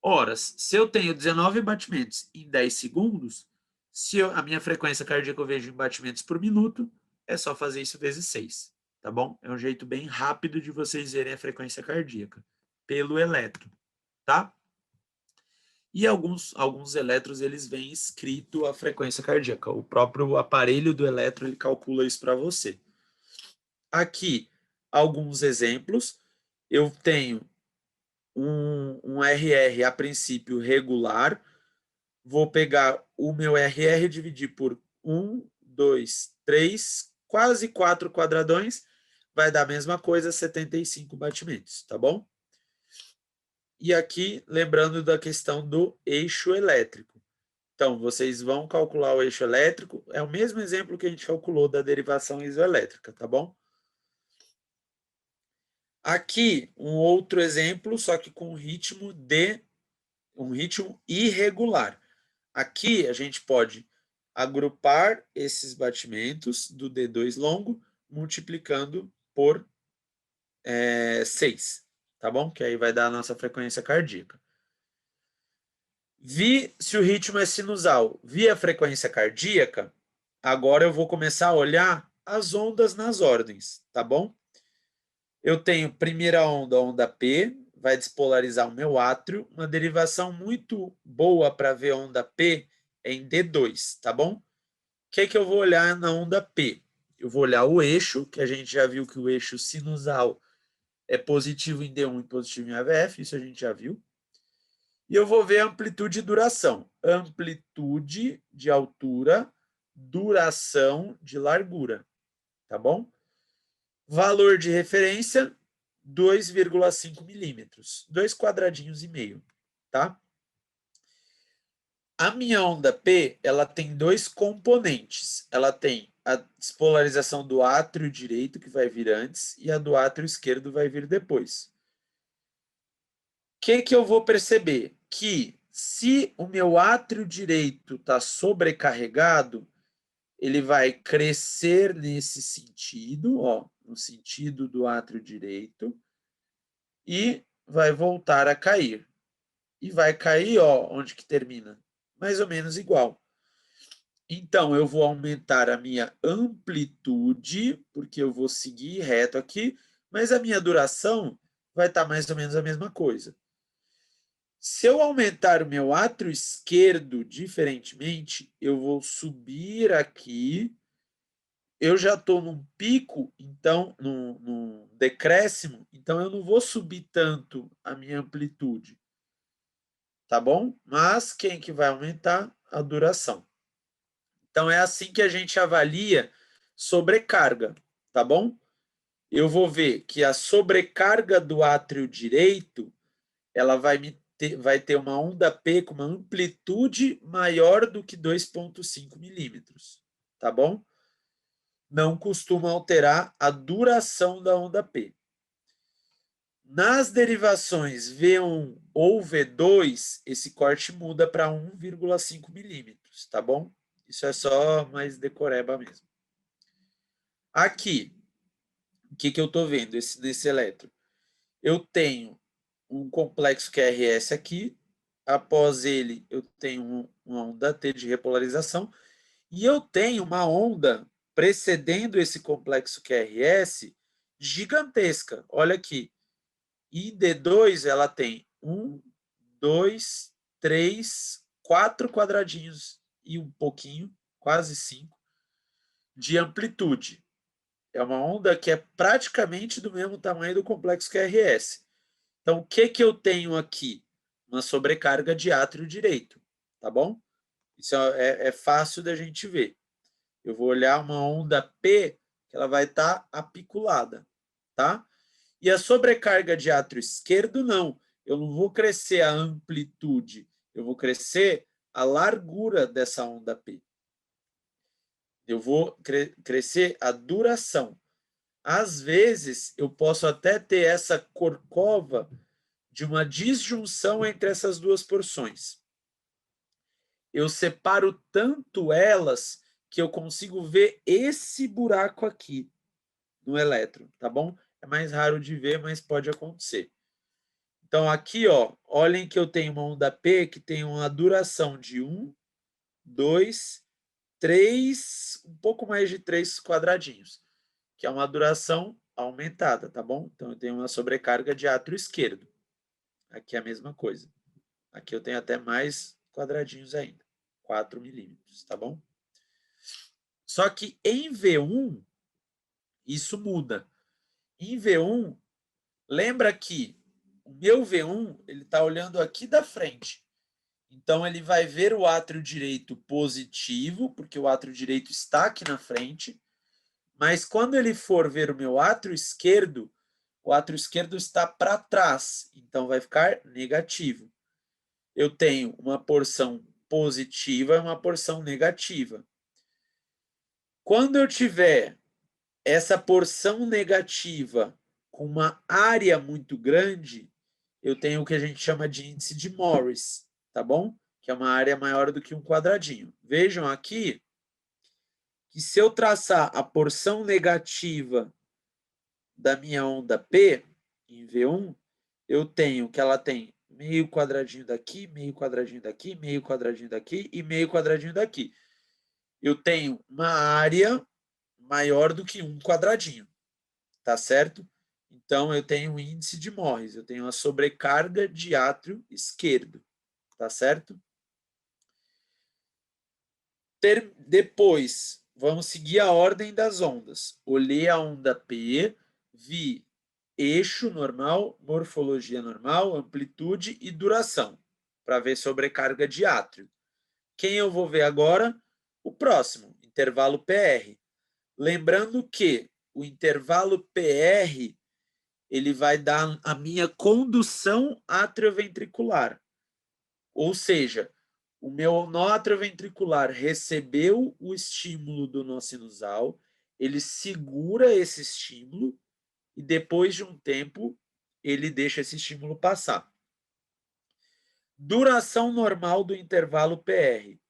Ora, se eu tenho 19 batimentos em 10 segundos, se a minha frequência cardíaca eu vejo em batimentos por minuto, é só fazer isso vezes 6, tá bom? É um jeito bem rápido de vocês verem a frequência cardíaca pelo eletro, tá? E alguns eletros, eles vêm escrito a frequência cardíaca. O próprio aparelho do eletro, ele calcula isso para você. Aqui, alguns exemplos. eu tenho um RR, a princípio, regular. Vou pegar o meu RR e dividir por 1, 2, 3, quase 4 quadradões. Vai dar a mesma coisa, 75 batimentos, tá bom? E aqui, lembrando da questão do eixo elétrico. Então, vocês vão calcular o eixo elétrico. É o mesmo exemplo que a gente calculou da derivação isoelétrica, tá bom? Aqui, um outro exemplo, só que com um ritmo irregular. Aqui, a gente pode agrupar esses batimentos do D2 longo, multiplicando por 6, tá bom? Que aí vai dar a nossa frequência cardíaca. Vi se o ritmo é sinusal, vi a frequência cardíaca, agora eu vou começar a olhar as ondas nas ordens, tá bom? Eu tenho primeira onda, onda P, vai despolarizar o meu átrio. Uma derivação muito boa para ver onda P é em D2, tá bom? O que eu vou olhar na onda P? Eu vou olhar o eixo, que a gente já viu que o eixo sinusal é positivo em D1 e positivo em AVF, isso a gente já viu. E eu vou ver amplitude e duração. Amplitude de altura, duração de largura, tá bom? Valor de referência, 2,5 milímetros, 2 quadradinhos e meio, tá? A minha onda P, ela tem dois componentes. Ela tem a despolarização do átrio direito, que vai vir antes, e a do átrio esquerdo vai vir depois. O que eu vou perceber? Que se o meu átrio direito está sobrecarregado, ele vai crescer nesse sentido, ó, no sentido do átrio direito, e vai voltar a cair. E vai cair, ó, onde que termina? Mais ou menos igual. Então, eu vou aumentar a minha amplitude, porque eu vou seguir reto aqui, mas a minha duração vai estar mais ou menos a mesma coisa. Se eu aumentar o meu átrio esquerdo diferentemente, eu vou subir aqui. Eu já estou num pico, então, num decréscimo, então eu não vou subir tanto a minha amplitude, tá bom? Mas quem que vai aumentar? A duração. Então é assim que a gente avalia sobrecarga, tá bom? Eu vou ver que a sobrecarga do átrio direito, ela vai ter uma onda P com uma amplitude maior do que 2,5 milímetros, tá bom? Não costuma alterar a duração da onda P. Nas derivações V1 ou V2, esse corte muda para 1,5 milímetros, tá bom? Isso é só mais decoreba mesmo. Aqui, o que eu estou vendo nesse elétron? Eu tenho um complexo QRS aqui, após ele eu tenho uma onda T de repolarização, e eu tenho uma onda precedendo esse complexo QRS gigantesca. Olha aqui, e D2 ela tem 1, 2, 3, 4 quadradinhos e um pouquinho, quase 5, de amplitude. É uma onda que é praticamente do mesmo tamanho do complexo QRS. Então, o que eu tenho aqui? Uma sobrecarga de átrio direito, tá bom? Isso é fácil da gente ver. Eu vou olhar uma onda P, que ela vai estar apiculada, tá? E a sobrecarga de átrio esquerdo, não. Eu não vou crescer a amplitude, eu vou crescer a largura dessa onda P. Eu vou crescer a duração. Às vezes, eu posso até ter essa corcova de uma disjunção entre essas duas porções. Eu separo tanto elas que eu consigo ver esse buraco aqui no elétron, tá bom? É mais raro de ver, mas pode acontecer. Então, aqui, ó, olhem que eu tenho uma onda P que tem uma duração de 1, 2, 3, um pouco mais de 3 quadradinhos, que é uma duração aumentada, tá bom? Então, eu tenho uma sobrecarga de átrio esquerdo. Aqui é a mesma coisa. Aqui eu tenho até mais quadradinhos ainda, 4 milímetros, tá bom? Só que em V1, isso muda. Em V1, Lembra que o meu V1 ele está olhando aqui da frente. Então, ele vai ver o átrio direito positivo, porque o átrio direito está aqui na frente. Mas quando ele for ver o meu átrio esquerdo, o átrio esquerdo está para trás. Então, vai ficar negativo. Eu tenho uma porção positiva e uma porção negativa. Quando eu tiver essa porção negativa com uma área muito grande, eu tenho o que a gente chama de índice de Morris, tá bom? Que é uma área maior do que um quadradinho. Vejam aqui que se eu traçar a porção negativa da minha onda P em V1, eu tenho que ela tem meio quadradinho daqui, meio quadradinho daqui, meio quadradinho daqui e meio quadradinho daqui. Eu tenho uma área maior do que um quadradinho, tá certo? Então, eu tenho um índice de Morris, eu tenho a sobrecarga de átrio esquerdo, tá certo? Depois, vamos seguir a ordem das ondas. Olhei a onda P, vi eixo normal, morfologia normal, amplitude e duração, para ver sobrecarga de átrio. Quem eu vou ver agora? O próximo, intervalo PR. Lembrando que o intervalo PR ele vai dar a minha condução atrioventricular. Ou seja, o meu nó atrioventricular recebeu o estímulo do nó sinusal, ele segura esse estímulo e depois de um tempo ele deixa esse estímulo passar. Duração normal do intervalo PR,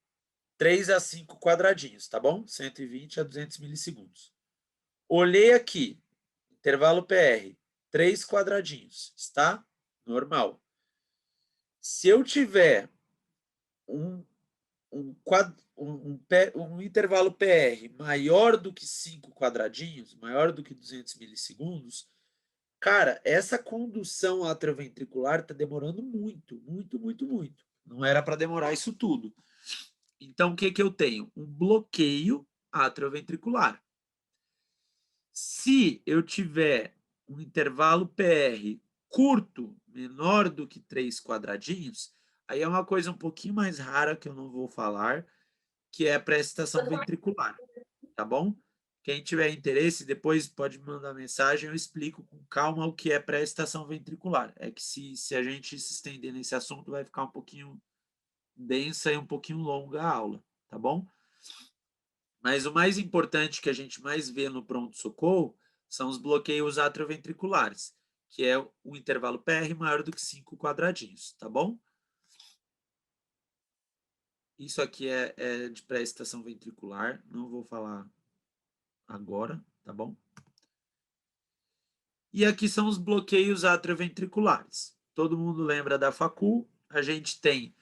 3 a 5 quadradinhos, tá bom? 120 a 200 milissegundos. Olhei aqui, intervalo PR, 3 quadradinhos, está normal. Se eu tiver um intervalo PR maior do que 5 quadradinhos, maior do que 200 milissegundos, cara, essa condução atrioventricular está demorando muito, muito, muito, muito. Não era para demorar isso tudo. Então, o que, que eu tenho? Um bloqueio atrioventricular. Se eu tiver um intervalo PR curto, menor do que 3 quadradinhos, aí é uma coisa um pouquinho mais rara que eu não vou falar, que é a pré-excitação ventricular, tá bom? Quem tiver interesse, depois pode me mandar mensagem, eu explico com calma o que é pré-excitação ventricular. É que se a gente se estender nesse assunto, vai ficar um pouquinho densa e um pouquinho longa a aula, tá bom? Mas o mais importante que a gente mais vê no pronto-socorro são os bloqueios atrioventriculares, que é o intervalo PR maior do que 5 quadradinhos, tá bom? Isso aqui é de pré-excitação ventricular, não vou falar agora, tá bom? E aqui são os bloqueios atrioventriculares. Todo mundo lembra da facul, a gente tem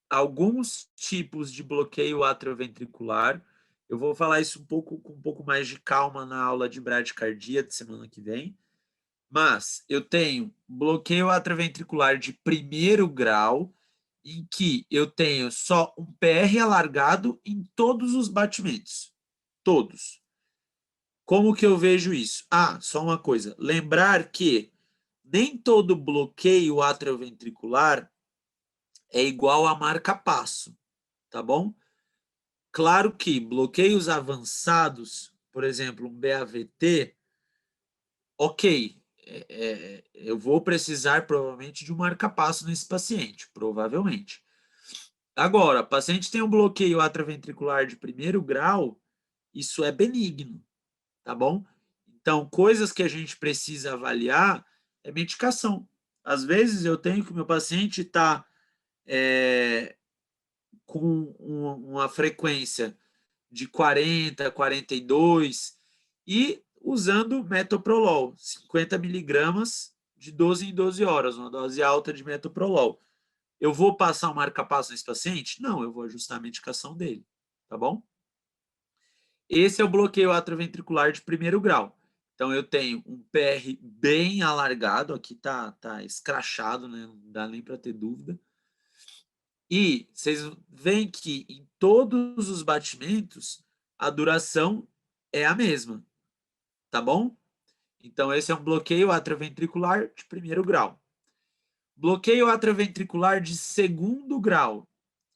alguns tipos de bloqueio atrioventricular. Eu vou falar isso com um pouco mais de calma na aula de bradicardia de semana que vem. Mas eu tenho bloqueio atrioventricular de primeiro grau, em que eu tenho só um PR alargado em todos os batimentos. Todos. Como que eu vejo isso? Ah, só uma coisa. Lembrar que nem todo bloqueio atrioventricular é igual a marca-passo, tá bom? Claro que bloqueios avançados, por exemplo, um BAVT, ok, eu vou precisar provavelmente de um marca-passo nesse paciente, provavelmente. Agora, o paciente tem um bloqueio atrioventricular de primeiro grau, isso é benigno, tá bom? Então, coisas que a gente precisa avaliar é medicação. Às vezes eu tenho que o meu paciente está com uma frequência de 40, 42 e usando metoprolol, 50 miligramas de 12 em 12 horas, uma dose alta de metoprolol. Eu vou passar um marca-passo nesse paciente? Não, eu vou ajustar a medicação dele, tá bom? Esse é o bloqueio atrioventricular de primeiro grau. Então, eu tenho um PR bem alargado, aqui tá escrachado, né? Não dá nem para ter dúvida. E vocês veem que em todos os batimentos a duração é a mesma, tá bom? Então, esse é um bloqueio atrioventricular de primeiro grau. Bloqueio atrioventricular de segundo grau.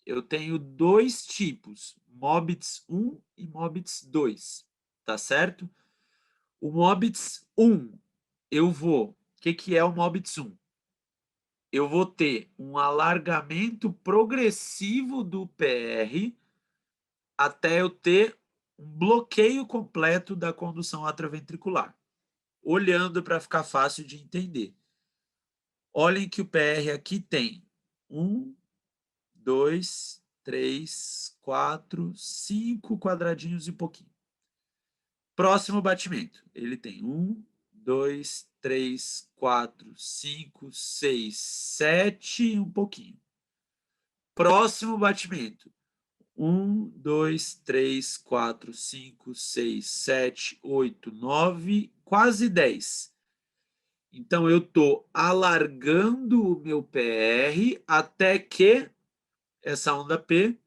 Eu tenho dois tipos, MOBITS 1 e MOBITS 2, tá certo? O MOBITS 1, o que é o MOBITS 1? Eu vou ter um alargamento progressivo do PR até eu ter um bloqueio completo da condução atrioventricular. Olhando para ficar fácil de entender. Olhem que o PR aqui tem 1, 2, 3, 4, 5 quadradinhos e pouquinho. Próximo batimento, ele tem 1, 2, 3, 4, 5, 6, 7 e um pouquinho. Próximo batimento, 1, 2, 3, 4, 5, 6, 7, 8, 9, quase 10. Então, eu estou alargando o meu PR até que essa onda P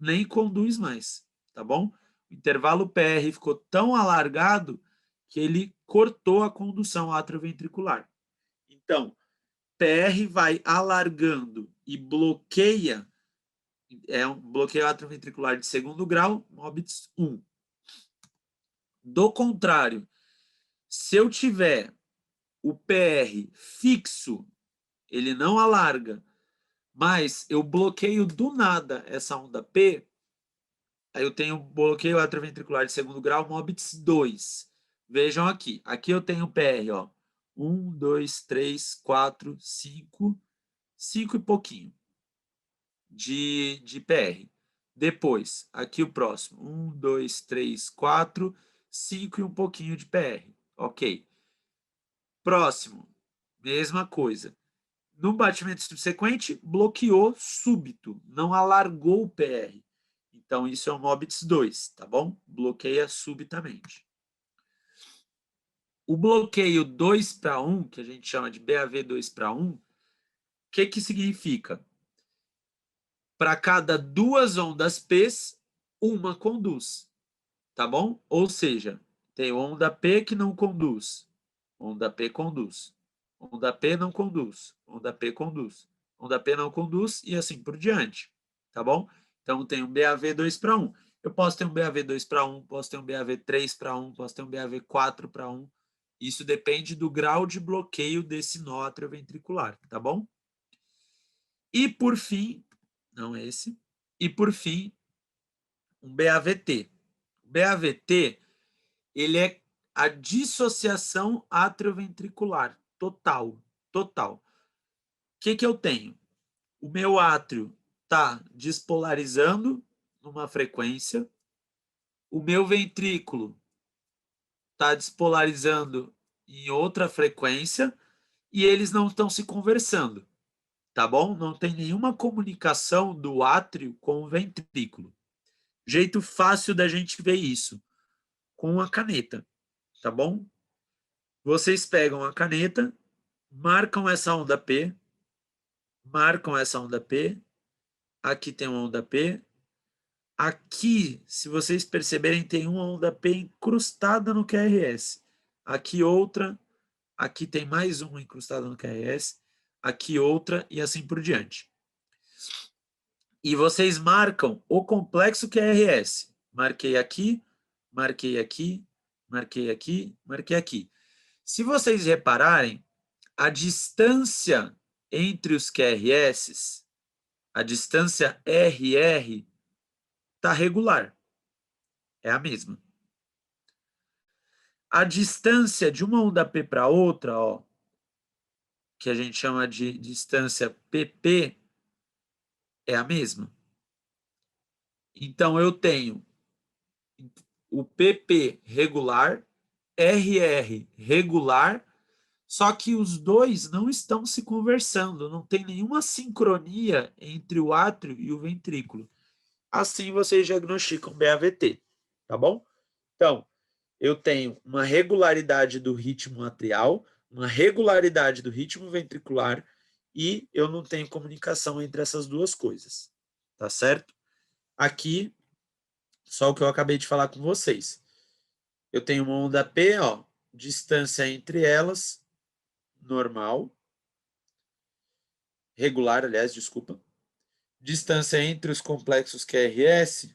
nem conduz mais, tá bom? O intervalo PR ficou tão alargado que ele cortou a condução atrioventricular. Então, PR vai alargando e bloqueia, é um bloqueio atrioventricular de segundo grau, MOBITS 1. Do contrário, se eu tiver o PR fixo, ele não alarga, mas eu bloqueio do nada essa onda P, aí eu tenho bloqueio atrioventricular de segundo grau, MOBITS 2. Vejam aqui. Aqui eu tenho PR, ó. 1, 2, 3, 4, 5, 5 e pouquinho de PR. Depois, aqui o próximo. 1, 2, 3, 4, 5 e um pouquinho de PR. Ok. Próximo, mesma coisa. No batimento subsequente, bloqueou súbito, não alargou o PR. Então, isso é o MOBITS 2, tá bom? Bloqueia subitamente. O bloqueio 2 para 1, que a gente chama de BAV 2 para 1, o que significa? Para cada duas ondas P's, uma conduz, tá bom? Ou seja, tem onda P que não conduz, onda P conduz, onda P não conduz, onda P conduz, onda P não conduz e assim por diante, tá bom? Então tem um BAV 2 para 1. Eu posso ter um BAV 2 para 1, posso ter um BAV 3 para 1, posso ter um BAV 4 para 1. Isso depende do grau de bloqueio desse nó atrioventricular, tá bom? E por fim, não esse, e por fim, um BAVT. O BAVT, ele é a dissociação atrioventricular total, total. O que eu tenho? O meu átrio está despolarizando numa frequência, o meu ventrículo está despolarizando em outra frequência e eles não estão se conversando, tá bom? Não tem nenhuma comunicação do átrio com o ventrículo. Jeito fácil da gente ver isso, com a caneta, tá bom? Vocês pegam a caneta, marcam essa onda P, marcam essa onda P, aqui tem uma onda P, aqui, se vocês perceberem, tem uma onda P incrustada no QRS, aqui outra, aqui tem mais uma incrustada no QRS, aqui outra e assim por diante. E vocês marcam o complexo QRS. Marquei aqui, marquei aqui, marquei aqui, marquei aqui. Se vocês repararem, a distância entre os QRS, a distância RR, está regular. É a mesma. A distância de uma onda P para outra, ó, que a gente chama de distância PP, é a mesma. Então, eu tenho o PP regular, RR regular, só que os dois não estão se conversando, não tem nenhuma sincronia entre o átrio e o ventrículo. Assim vocês diagnosticam BAVT, tá bom? Então, eu tenho uma regularidade do ritmo atrial, uma regularidade do ritmo ventricular e eu não tenho comunicação entre essas duas coisas, tá certo? Aqui, só o que eu acabei de falar com vocês. Eu tenho uma onda P, ó, distância entre elas, normal. Regular, aliás, desculpa. Distância entre os complexos QRS,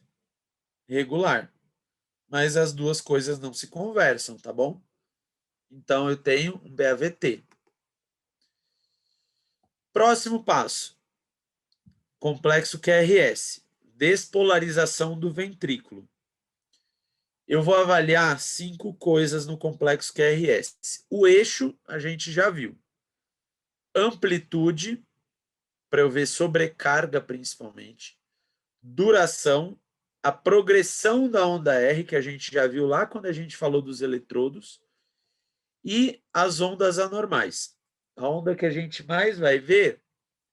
regular. Mas as duas coisas não se conversam, tá bom? Então, eu tenho um BAVT. Próximo passo. Complexo QRS. Despolarização do ventrículo. Eu vou avaliar 5 coisas no complexo QRS. O eixo, a gente já viu. Amplitude, para eu ver sobrecarga principalmente. Duração, a progressão da onda R, que a gente já viu lá quando a gente falou dos eletrodos, e as ondas anormais. A onda que a gente mais vai ver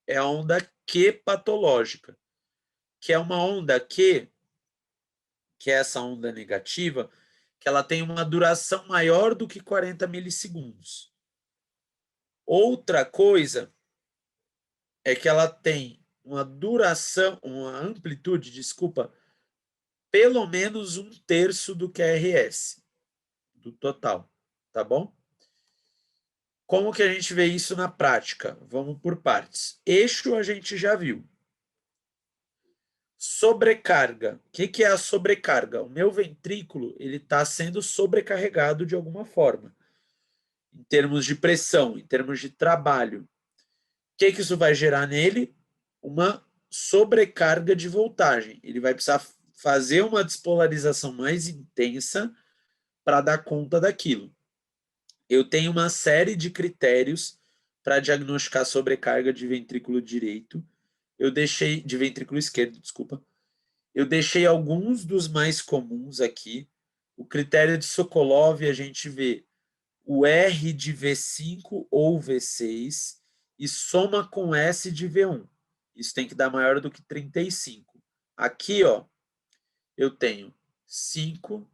é a onda Q patológica, que é uma onda Q, que é essa onda negativa, que ela tem uma duração maior do que 40 milissegundos. Outra coisa é que ela tem uma duração, uma amplitude, desculpa, pelo menos 1/3 do QRS, do total, tá bom? Como que a gente vê isso na prática? Vamos por partes. Eixo a gente já viu. Sobrecarga. O que é a sobrecarga? O meu ventrículo ele está sendo sobrecarregado de alguma forma, em termos de pressão, em termos de trabalho. O que isso vai gerar nele? Uma sobrecarga de voltagem. Ele vai precisar fazer uma despolarização mais intensa para dar conta daquilo. Eu tenho uma série de critérios para diagnosticar sobrecarga de ventrículo direito. Eu deixei de ventrículo esquerdo, desculpa. Eu deixei alguns dos mais comuns aqui. O critério de Sokolov, a gente vê o R de V5 ou V6 e soma com S de V1. Isso tem que dar maior do que 35. Aqui, ó, eu tenho 5,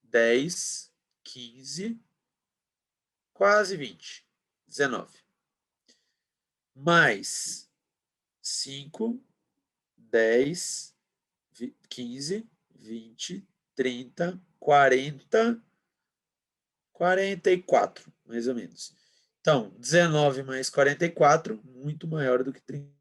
10, 15, quase 20, 19. Mais 5, 10, 15, 20, 30, 40, 44, mais ou menos. Então, 19 mais 44, muito maior do que 30.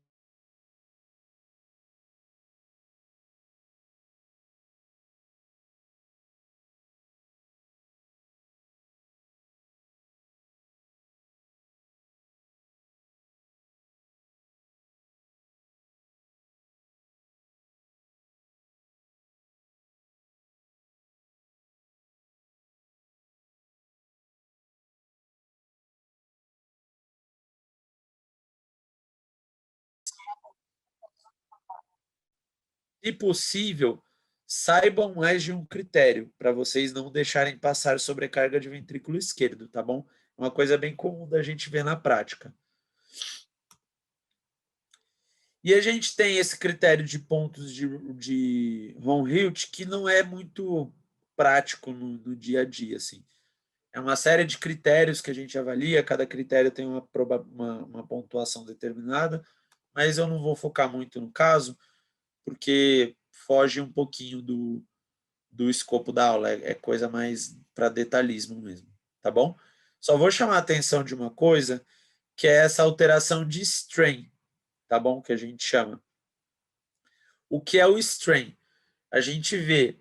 Se possível, saibam mais de um critério para vocês não deixarem passar sobrecarga de ventrículo esquerdo, tá bom? É uma coisa bem comum da gente ver na prática. E a gente tem esse critério de pontos de von Hilt que não é muito prático no dia a dia, assim. É uma série de critérios que a gente avalia, cada critério tem uma pontuação determinada, mas eu não vou focar muito no caso, porque foge um pouquinho do escopo da aula, é coisa mais para detalhismo mesmo, tá bom? Só vou chamar a atenção de uma coisa, que é essa alteração de strain, tá bom? Que a gente chama. O que é o strain? A gente vê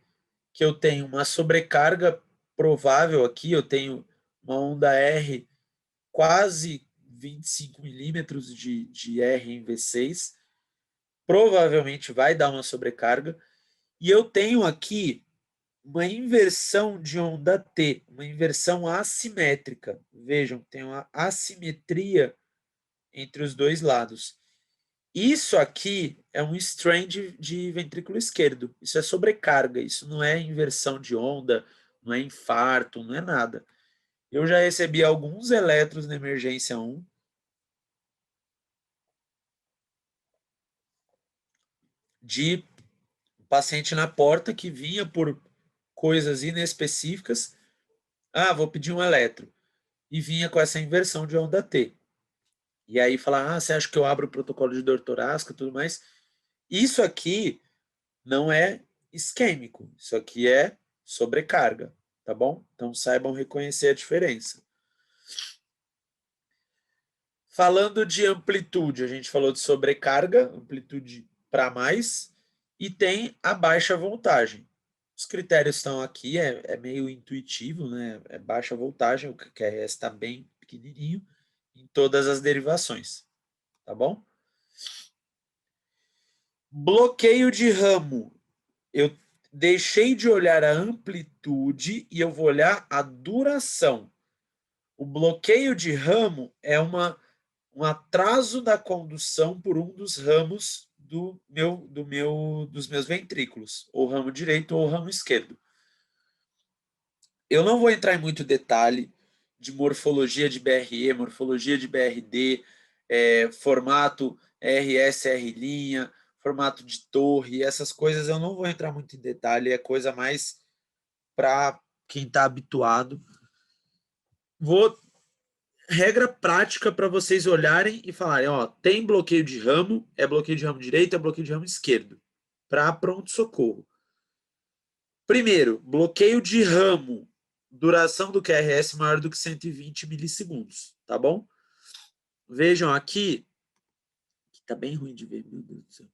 que eu tenho uma sobrecarga provável aqui, eu tenho uma onda R quase 25 milímetros de R em V6, provavelmente vai dar uma sobrecarga, e eu tenho aqui uma inversão de onda T, uma inversão assimétrica. Vejam, tem uma assimetria entre os dois lados. Isso aqui é um strain de ventrículo esquerdo. Isso é sobrecarga, isso não é inversão de onda, não é infarto, não é nada. Eu já recebi alguns eletros na emergência 1. De paciente na porta que vinha por coisas inespecíficas. Ah, vou pedir um eletro. E vinha com essa inversão de onda T. E aí falar, você acha que eu abro o protocolo de dor torácica e tudo mais? Isso aqui não é isquêmico, isso aqui é sobrecarga, tá bom? Então, saibam reconhecer a diferença. Falando de amplitude, a gente falou de sobrecarga, amplitude para mais, e tem a baixa voltagem. Os critérios estão aqui, é meio intuitivo, né? É baixa voltagem, o QRS está bem pequenininho, em todas as derivações, tá bom? Bloqueio de ramo. Eu deixei de olhar a amplitude e eu vou olhar a duração. O bloqueio de ramo é um atraso da condução por um dos ramos dos meus ventrículos, ou ramo direito ou ramo esquerdo. Eu não vou entrar em muito detalhe de morfologia de BRE, morfologia de BRD, formato RS/R', formato de torre, essas coisas eu não vou entrar muito em detalhe, é coisa mais para quem está habituado. Vou regra prática para vocês olharem e falarem, ó, tem bloqueio de ramo, é bloqueio de ramo direito, é bloqueio de ramo esquerdo, para pronto-socorro. Primeiro, bloqueio de ramo, duração do QRS maior do que 120 milissegundos, tá bom? Vejam aqui, que tá bem ruim de ver, meu Deus do céu.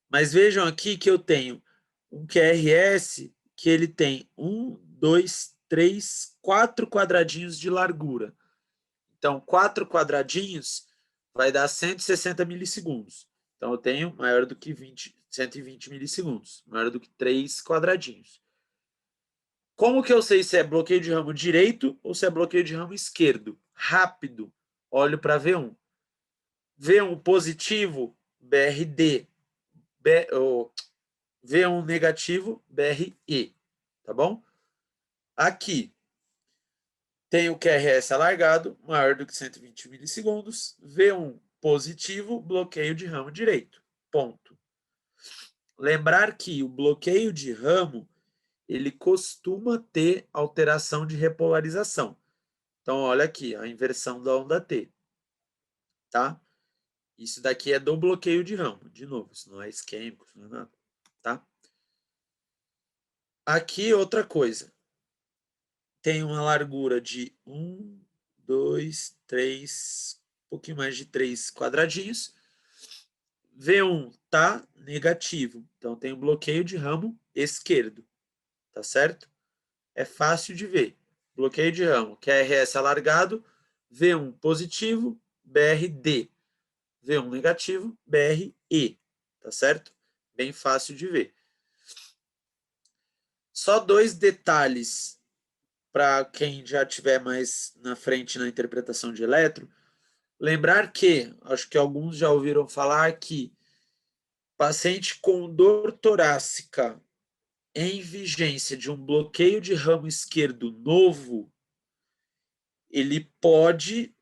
Mas vejam aqui que eu tenho um QRS que ele tem 1, 2, 3, 4 quadradinhos de largura. Então, 4 quadradinhos vai dar 160 milissegundos. Então, eu tenho maior do que 120 milissegundos, maior do que 3 quadradinhos. Como que eu sei se é bloqueio de ramo direito ou se é bloqueio de ramo esquerdo? Rápido. Olho para V1. V1 positivo, BRD. V1 negativo, BRE. Tá bom? Aqui tem o QRS alargado, maior do que 120 milissegundos. V1 positivo, bloqueio de ramo direito. Ponto. Lembrar que o bloqueio de ramo ele costuma ter alteração de repolarização. Então, olha aqui, a inversão da onda T. Tá? Isso daqui é do bloqueio de ramo. De novo, isso não é isquêmico, isso não é nada. Tá? Aqui, outra coisa. Tem uma largura de 1, 2, 3, um pouquinho mais de 3 quadradinhos. V1 tá negativo. Então, tem um bloqueio de ramo esquerdo. Tá certo? É fácil de ver. Bloqueio de ramo, QRS alargado, V1 positivo, BRD. V1 negativo, BRE. Tá certo? Bem fácil de ver. Só 2 detalhes para quem já estiver mais na frente na interpretação de eletro. Lembrar que, acho que alguns já ouviram falar que paciente com dor torácica em vigência de um bloqueio de ramo esquerdo novo, ele pode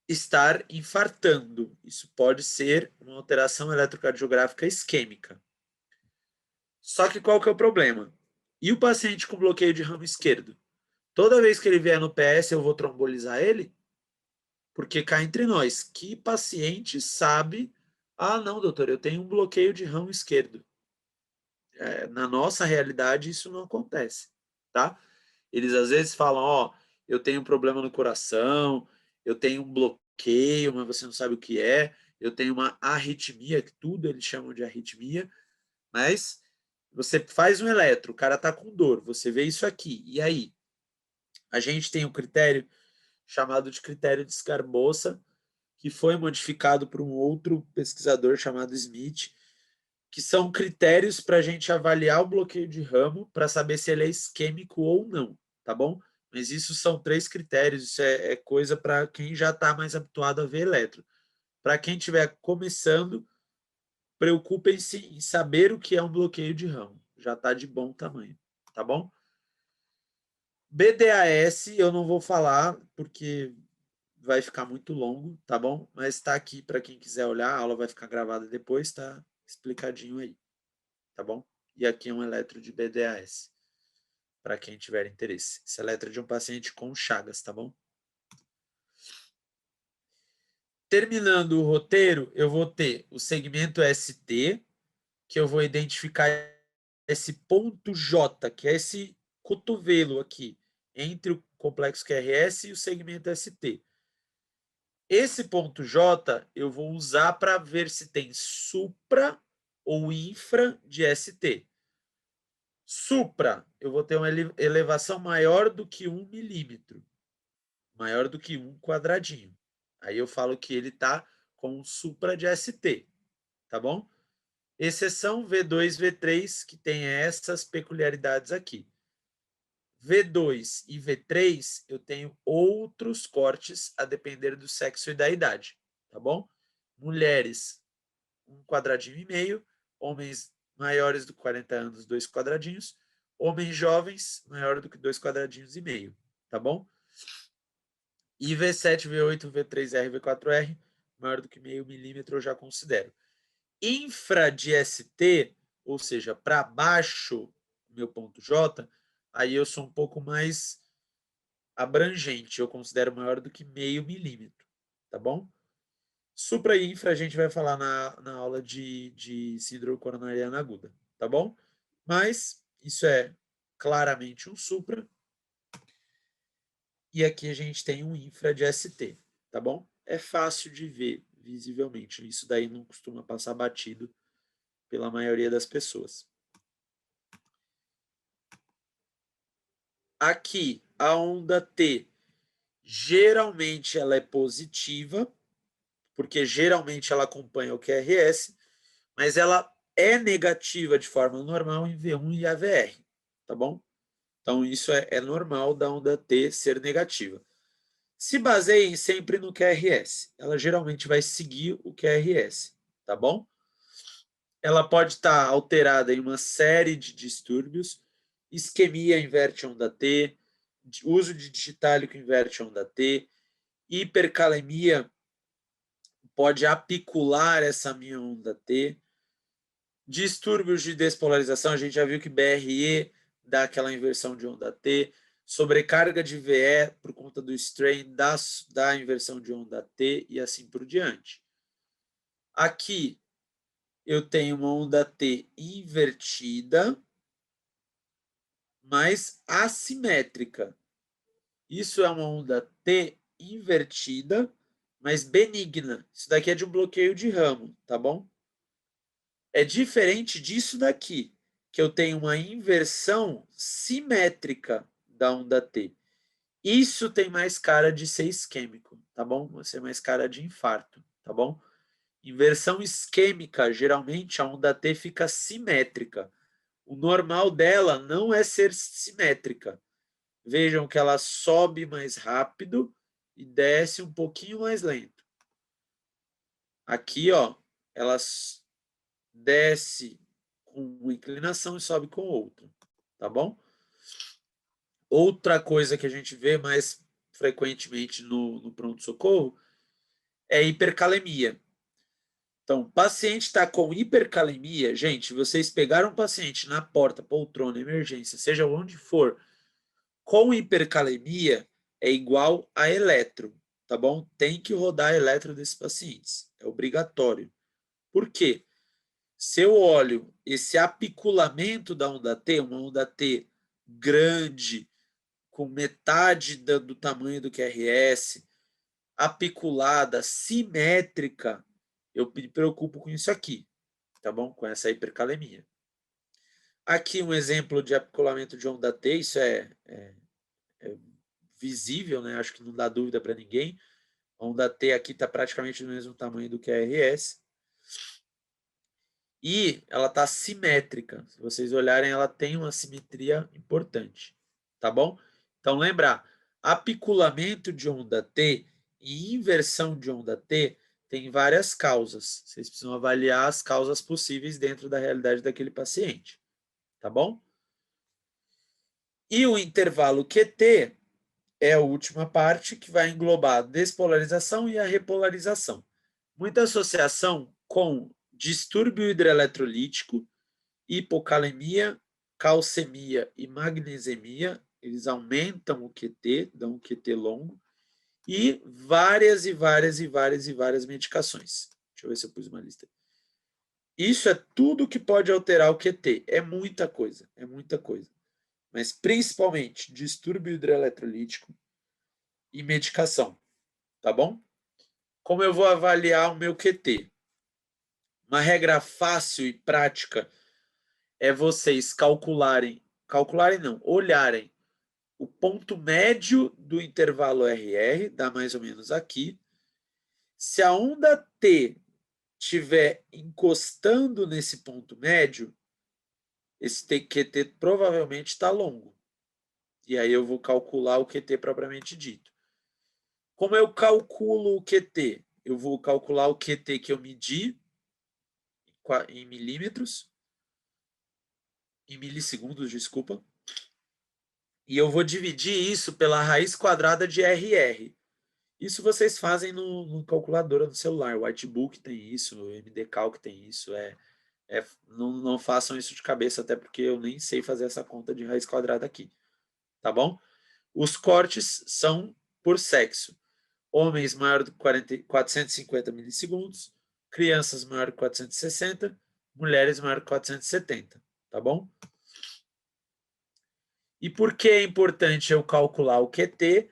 estar infartando. Isso pode ser uma alteração eletrocardiográfica isquêmica. Só que qual que é o problema? E o paciente com bloqueio de ramo esquerdo? Toda vez que ele vier no PS, eu vou trombolizar ele? Porque cá entre nós, que paciente sabe, ah, não, doutor, eu tenho um bloqueio de ramo esquerdo. Na nossa realidade, isso não acontece, tá? Eles às vezes falam, ó, eu tenho um problema no coração, eu tenho um bloqueio, mas você não sabe o que é, eu tenho uma arritmia, que tudo eles chamam de arritmia, mas você faz um eletro, o cara tá com dor, você vê isso aqui, e aí? A gente tem um critério chamado de critério de Sgarbossa, que foi modificado por um outro pesquisador chamado Smith, que são critérios para a gente avaliar o bloqueio de ramo para saber se ele é isquêmico ou não, tá bom? Mas isso são 3 critérios, isso é coisa para quem já está mais habituado a ver eletro. Para quem estiver começando, preocupem-se em saber o que é um bloqueio de ramo. Já está de bom tamanho, tá bom? BDAS eu não vou falar porque vai ficar muito longo, tá bom? Mas está aqui para quem quiser olhar, a aula vai ficar gravada depois, tá explicadinho aí, tá bom? E aqui é um eletro de BDAS, para quem tiver interesse. Esse eletro é de um paciente com Chagas, tá bom? Terminando o roteiro, eu vou ter o segmento ST, que eu vou identificar esse ponto J, que é esse cotovelo aqui, entre o complexo QRS e o segmento ST. Esse ponto J eu vou usar para ver se tem supra ou infra de ST. Supra, eu vou ter uma elevação maior do que 1 milímetro, maior do que 1 quadradinho. Aí eu falo que ele está com supra de ST, tá bom? Exceção V2, V3, que tem essas peculiaridades aqui. V2 e V3, eu tenho outros cortes a depender do sexo e da idade, tá bom? Mulheres, 1 quadradinho e meio, homens maiores do que 40 anos, 2 quadradinhos, homens jovens, maior do que 2 quadradinhos e meio, tá bom? E V7, V8, V3R, V4R, maior do que meio milímetro, eu já considero. Infra de ST, ou seja, para baixo, meu ponto J, aí eu sou um pouco mais abrangente, eu considero maior do que meio milímetro, tá bom? Supra e infra a gente vai falar na aula de síndrome coronariana aguda, tá bom? Mas isso é claramente um supra. E aqui a gente tem um infra de ST, tá bom? É fácil de ver visivelmente, isso daí não costuma passar batido pela maioria das pessoas. Aqui, a onda T, geralmente ela é positiva, porque geralmente ela acompanha o QRS, mas ela é negativa de forma normal em V1 e AVR, tá bom? Então, isso é normal da onda T ser negativa. Se baseiem sempre no QRS. Ela geralmente vai seguir o QRS, tá bom? Ela pode estar alterada em uma série de distúrbios. Isquemia inverte onda T, uso de digitálico inverte onda T, hipercalemia pode apicular essa minha onda T. Distúrbios de despolarização, a gente já viu que BRE dá aquela inversão de onda T. Sobrecarga de VE por conta do strain da inversão de onda T e assim por diante. Aqui eu tenho uma onda T invertida, mas assimétrica. Isso é uma onda T invertida, mas benigna. Isso daqui é de um bloqueio de ramo, tá bom? É diferente disso daqui, que eu tenho uma inversão simétrica da onda T. Isso tem mais cara de ser isquêmico, tá bom? Vai ser mais cara de infarto, tá bom? Inversão isquêmica, geralmente a onda T fica simétrica. O normal dela não é ser simétrica. Vejam que ela sobe mais rápido e desce um pouquinho mais lento. Aqui, ó, ela desce com uma inclinação e sobe com outra, tá bom? Outra coisa que a gente vê mais frequentemente no pronto-socorro é hipercalemia. Então, o paciente está com hipercalemia, gente, vocês pegaram um paciente na porta, poltrona, emergência, seja onde for, com hipercalemia é igual a eletro, tá bom? Tem que rodar eletro desses pacientes, é obrigatório. Por quê? Se eu olho esse apiculamento da onda T, uma onda T grande, com metade do tamanho do QRS, apiculada, simétrica, eu me preocupo com isso aqui, tá bom? Com essa hipercalemia. Aqui um exemplo de apiculamento de onda T, isso é visível, né? Acho que não dá dúvida para ninguém. A onda T aqui está praticamente do mesmo tamanho do QRS. E ela está simétrica. Se vocês olharem, ela tem uma simetria importante, tá bom? Então, lembrar, apiculamento de onda T e inversão de onda T tem várias causas. Vocês precisam avaliar as causas possíveis dentro da realidade daquele paciente, tá bom? E o intervalo QT é a última parte que vai englobar a despolarização e a repolarização. Muita associação com distúrbio hidroeletrolítico, hipocalemia, calcemia e magnesemia, eles aumentam o QT, dão um QT longo, e várias medicações. Deixa eu ver se eu pus uma lista. Isso é tudo que pode alterar o QT. É muita coisa, é muita coisa. mas principalmente distúrbio hidroeletrolítico e medicação, tá bom? Como eu vou avaliar o meu QT? Uma regra fácil e prática é vocês olharem o ponto médio do intervalo RR, dá mais ou menos aqui. Se a onda T estiver encostando nesse ponto médio, esse QT provavelmente está longo. E aí eu vou calcular o QT propriamente dito. Como eu calculo o QT? Eu vou calcular o QT que eu medi em milímetros, em milissegundos, desculpa. E eu vou dividir isso pela raiz quadrada de RR. Isso vocês fazem no calculadora do celular. O Whitebook tem isso, o MD Calc tem isso. Não façam isso de cabeça, até porque eu nem sei fazer essa conta de raiz quadrada aqui. Tá bom? Os cortes são por sexo. Homens maior do que 450 milissegundos, crianças maior que 460, mulheres maior que 470. Tá bom? E por que é importante eu calcular o QT?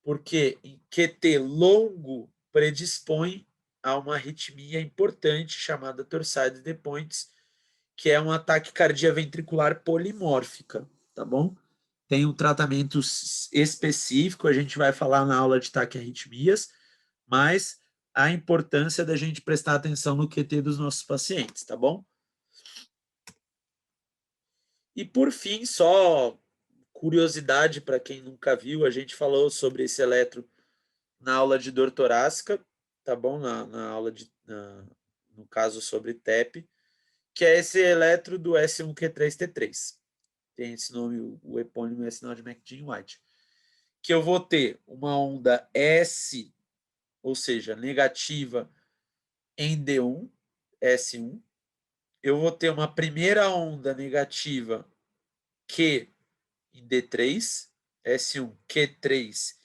Porque QT longo predispõe a uma arritmia importante chamada torsade de Pointes, que é um ataque cardíaco ventricular polimórfica, tá bom? Tem um tratamento específico, a gente vai falar na aula de taquiarritmias, mas a importância da gente prestar atenção no QT dos nossos pacientes, tá bom? E por fim, só curiosidade para quem nunca viu, a gente falou sobre esse eletro na aula de dor torácica, tá bom? No caso sobre TEP, que é esse eletro do S1Q3T3. Tem esse nome, o epônimo é sinal de McGinn-White. Que eu vou ter uma onda S, ou seja, negativa em D1, S1. Eu vou ter uma primeira onda negativa Q em D3, S1, Q3.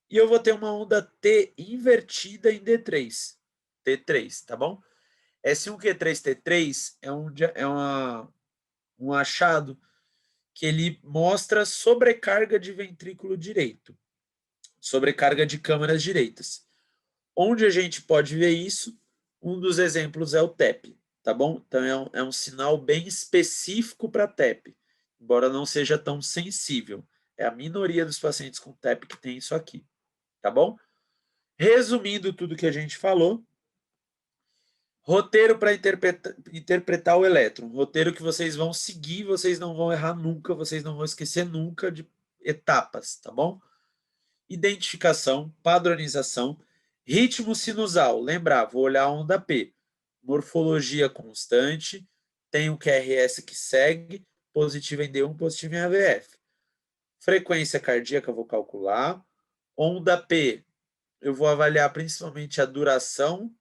E eu vou ter uma onda T invertida em D3, T3, tá bom? S1Q3T3 um achado que ele mostra sobrecarga de ventrículo direito, sobrecarga de câmaras direitas. Onde a gente pode ver isso? Um dos exemplos é o TEP, tá bom? Então é um sinal bem específico para TEP, embora não seja tão sensível. É a minoria dos pacientes com TEP que tem isso aqui, tá bom? Resumindo tudo que a gente falou, roteiro para interpretar o elétron, roteiro que vocês vão seguir, vocês não vão errar nunca, vocês não vão esquecer nunca de etapas, tá bom? Identificação, padronização, ritmo sinusal. Lembrar, vou olhar a onda P. Morfologia constante, tem o QRS que segue, positivo em D1, positivo em AVF. Frequência cardíaca, vou calcular. Onda P, eu vou avaliar principalmente a duração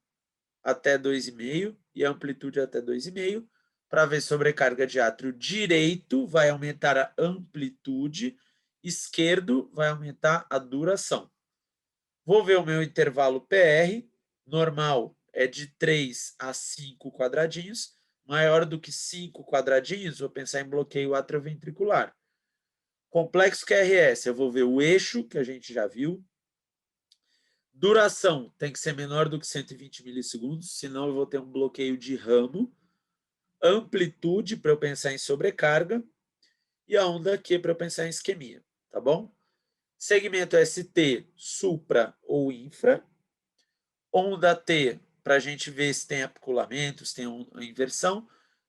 até 2,5 e a amplitude até 2,5. Para ver sobrecarga de átrio direito, vai aumentar a amplitude, esquerdo vai aumentar a duração. Vou ver o meu intervalo PR, normal é de 3 a 5 quadradinhos, maior do que 5 quadradinhos, vou pensar em bloqueio atrioventricular. Complexo QRS, eu vou ver o eixo, que a gente já viu. Duração tem que ser menor do que 120 milissegundos, senão eu vou ter um bloqueio de ramo. Amplitude, para eu pensar em sobrecarga. E a onda Q, para eu pensar em isquemia, tá bom? Segmento ST, supra ou infra. Onda T, para a gente ver se tem apiculamento, se tem uma inversão.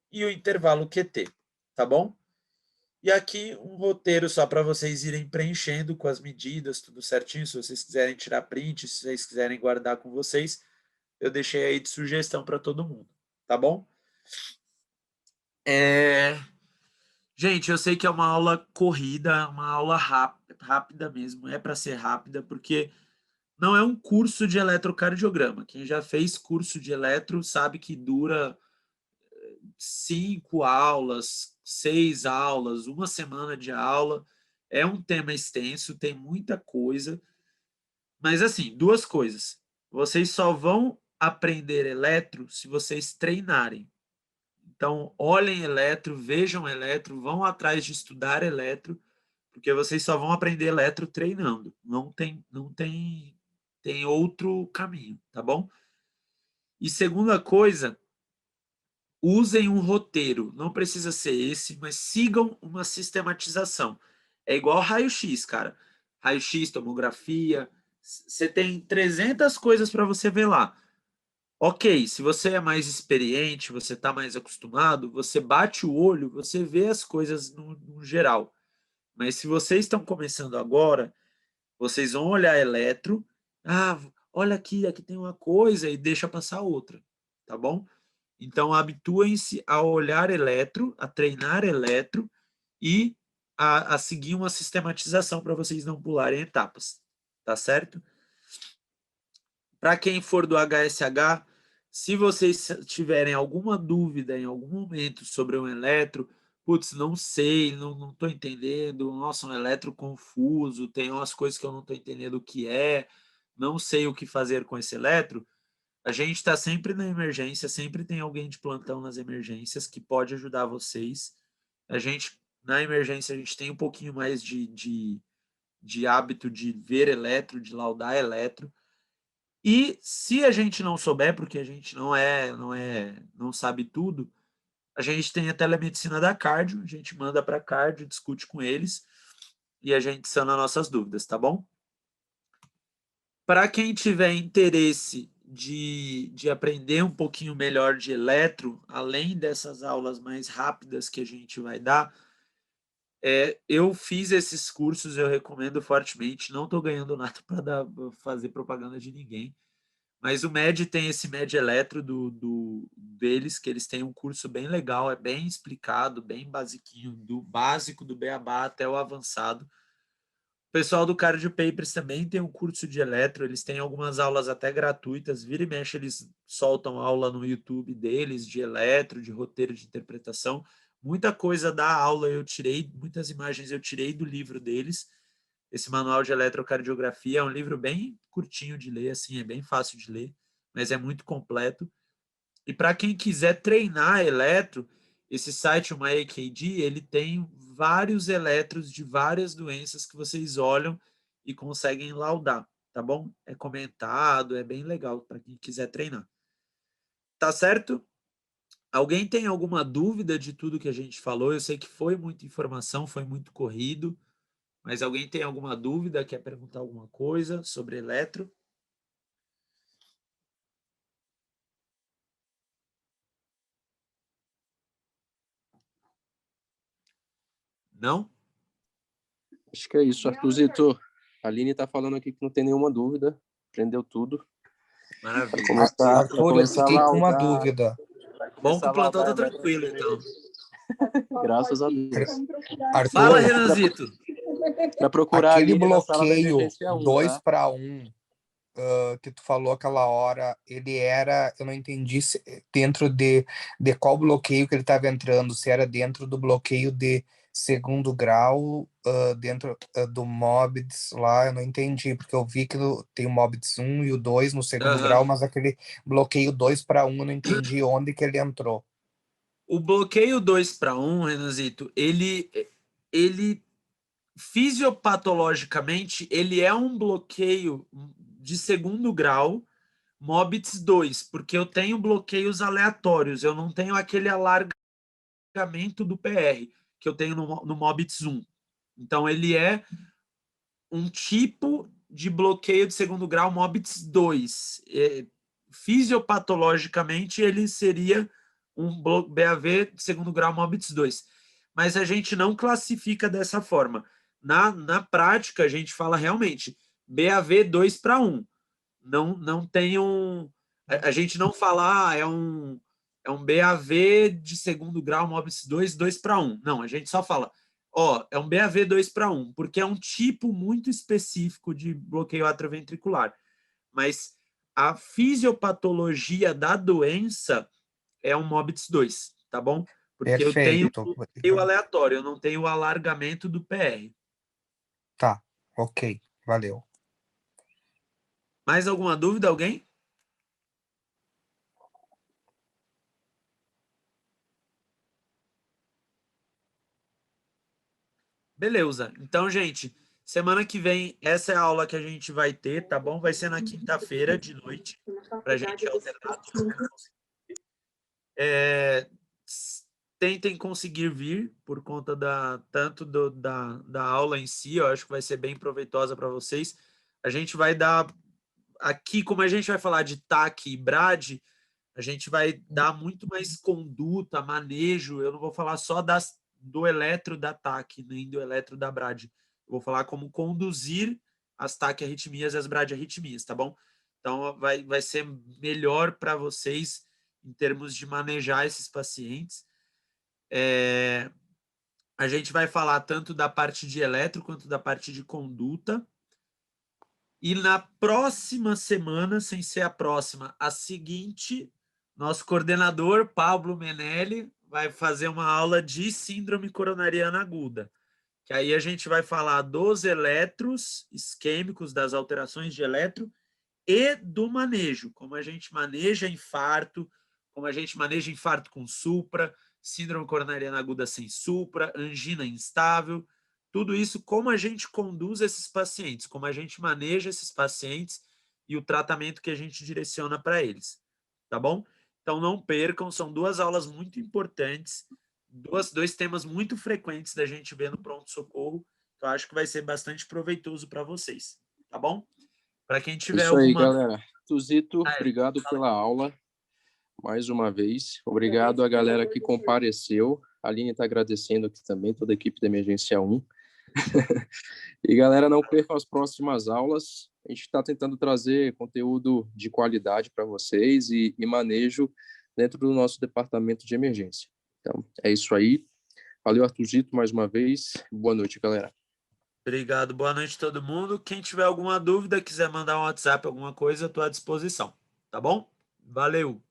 E o intervalo QT, tá bom? E aqui um roteiro só para vocês irem preenchendo com as medidas, tudo certinho. Se vocês quiserem tirar print, se vocês quiserem guardar com vocês, eu deixei aí de sugestão para todo mundo, tá bom? Gente, eu sei que é uma aula corrida, uma aula rápida mesmo, é para ser rápida, porque não é um curso de eletrocardiograma. Quem já fez curso de eletro sabe que dura 5 aulas, 6 aulas, uma semana de aula. É um tema extenso, tem muita coisa. Mas, assim, duas coisas. Vocês só vão aprender eletro se vocês treinarem. Então, olhem eletro, vejam eletro, vão atrás de estudar eletro, porque vocês só vão aprender eletro treinando. Tem outro caminho, tá bom? E segunda coisa, usem um roteiro. Não precisa ser esse, mas sigam uma sistematização. É igual raio-x, cara. Raio-x, tomografia. Você tem 300 coisas para você ver lá. Ok, se você é mais experiente, você está mais acostumado, você bate o olho, você vê as coisas no geral. Mas se vocês estão começando agora, vocês vão olhar eletro, ah, olha aqui, aqui tem uma coisa e deixa passar outra, tá bom? Então habituem-se a olhar eletro, a treinar eletro e a seguir uma sistematização para vocês não pularem etapas, tá certo? Para quem for do HSH, se vocês tiverem alguma dúvida em algum momento sobre um eletro, putz, não sei, não estou entendendo, nossa, um eletro confuso, tem umas coisas que eu não estou entendendo o que é, não sei o que fazer com esse eletro, a gente está sempre na emergência, sempre tem alguém de plantão nas emergências que pode ajudar vocês. A gente, na emergência, a gente tem um pouquinho mais de hábito de ver eletro, de laudar eletro, e se a gente não souber, porque a gente não sabe tudo, a gente tem a telemedicina da cardio, a gente manda para cardio, discute com eles e a gente sana nossas dúvidas, tá bom? Para quem tiver interesse de aprender um pouquinho melhor de eletro, além dessas aulas mais rápidas que a gente vai dar, eu fiz esses cursos, eu recomendo fortemente. Não estou ganhando nada para fazer propaganda de ninguém. Mas o MED tem esse MED Eletro deles, que eles têm um curso bem legal, é bem explicado, bem basiquinho, do básico do beabá até o avançado. O pessoal do Cardio Papers também tem um curso de eletro, eles têm algumas aulas até gratuitas, vira e mexe eles soltam aula no YouTube deles de eletro, de roteiro de interpretação. Muita coisa da aula eu tirei, muitas imagens eu tirei do livro deles. Esse manual de eletrocardiografia é um livro bem curtinho de ler, assim, é bem fácil de ler, mas é muito completo. E para quem quiser treinar eletro, esse site, o MyEKG, ele tem vários eletros de várias doenças que vocês olham e conseguem laudar, tá bom? É comentado, é bem legal para quem quiser treinar. Tá certo? Alguém tem alguma dúvida de tudo que a gente falou? Eu sei que foi muita informação, foi muito corrido, mas alguém tem alguma dúvida, quer perguntar alguma coisa sobre eletro? Não? Acho que é isso, Arthurzito. A Aline está falando aqui que não tem nenhuma dúvida, aprendeu tudo. Maravilha. Arthur, eu fiquei com uma dúvida. Bom que o plantão tá tranquilo, então. Graças a Deus. Arthur, Fala, Renanzito. Para procurar aquele ali na sala da bloqueio emergência 1, 2 tá? para 1 que tu falou aquela hora, ele era, eu não entendi dentro de qual bloqueio que ele estava entrando, se era dentro do bloqueio de segundo grau, dentro do MOBITS lá, eu não entendi, porque eu vi que tem o MOBITS 1 e o 2 no segundo grau, mas aquele bloqueio 2 para 1 eu não entendi onde que ele entrou. O bloqueio 2 para 1, Renanzito, ele fisiopatologicamente, ele é um bloqueio de segundo grau, MOBITS 2, porque eu tenho bloqueios aleatórios, eu não tenho aquele alargamento do PR que eu tenho no MOBITS 1. Então, ele é um tipo de bloqueio de segundo grau MOBITS 2. Fisiopatologicamente, ele seria um BAV de segundo grau MOBITS 2. Mas a gente não classifica dessa forma. Na prática, a gente fala realmente BAV 2 para 1. Não tem um. A gente não fala, é um BAV de segundo grau MOBITS 2, 2 para 1. Não, a gente só fala, é um BAV 2 para 1, porque é um tipo muito específico de bloqueio atrioventricular. Mas a fisiopatologia da doença é um MOBITS 2, tá bom? Porque eu tenho Perfeito. um bloqueio aleatório, eu não tenho o alargamento do PR. Tá, ok, valeu. Mais alguma dúvida, alguém? Beleza. Então, gente, semana que vem, essa é a aula que a gente vai ter, tá bom? Vai ser na quinta-feira de noite, para a gente alternar. Tentem conseguir vir por conta tanto da aula em si, eu acho que vai ser bem proveitosa para vocês. A gente vai dar aqui, como a gente vai falar de TAC e BRAD, a gente vai dar muito mais conduta, manejo. Eu não vou falar só do eletro da TAC, nem do eletro da BRAD. Eu vou falar como conduzir as TAC arritmias e as BRAD arritmias, tá bom? Então, vai ser melhor para vocês em termos de manejar esses pacientes. A gente vai falar tanto da parte de eletro quanto da parte de conduta. E na próxima semana, sem ser a próxima, a seguinte, nosso coordenador, Pablo Menelli, vai fazer uma aula de síndrome coronariana aguda. Que aí a gente vai falar dos eletros isquêmicos, das alterações de eletro e do manejo, como a gente maneja infarto, como a gente maneja infarto com supra, síndrome coronariana aguda sem supra, angina instável, tudo isso, como a gente conduz esses pacientes, como a gente maneja esses pacientes e o tratamento que a gente direciona para eles, tá bom? Então não percam, são 2 aulas muito importantes, dois temas muito frequentes da gente ver no pronto-socorro, que eu acho que vai ser bastante proveitoso para vocês, tá bom? Para quem tiver Isso aí, alguma... galera. Tuzito, obrigado pela aula, mais uma vez. Obrigado à galera que compareceu. A Aline está agradecendo aqui também, toda a equipe da Emergência 1. E, galera, não percam as próximas aulas. A gente está tentando trazer conteúdo de qualidade para vocês e manejo dentro do nosso departamento de emergência. Então, é isso aí. Valeu, Artuzito, mais uma vez. Boa noite, galera. Obrigado, boa noite a todo mundo. Quem tiver alguma dúvida, quiser mandar um WhatsApp, alguma coisa, estou à disposição. Tá bom? Valeu!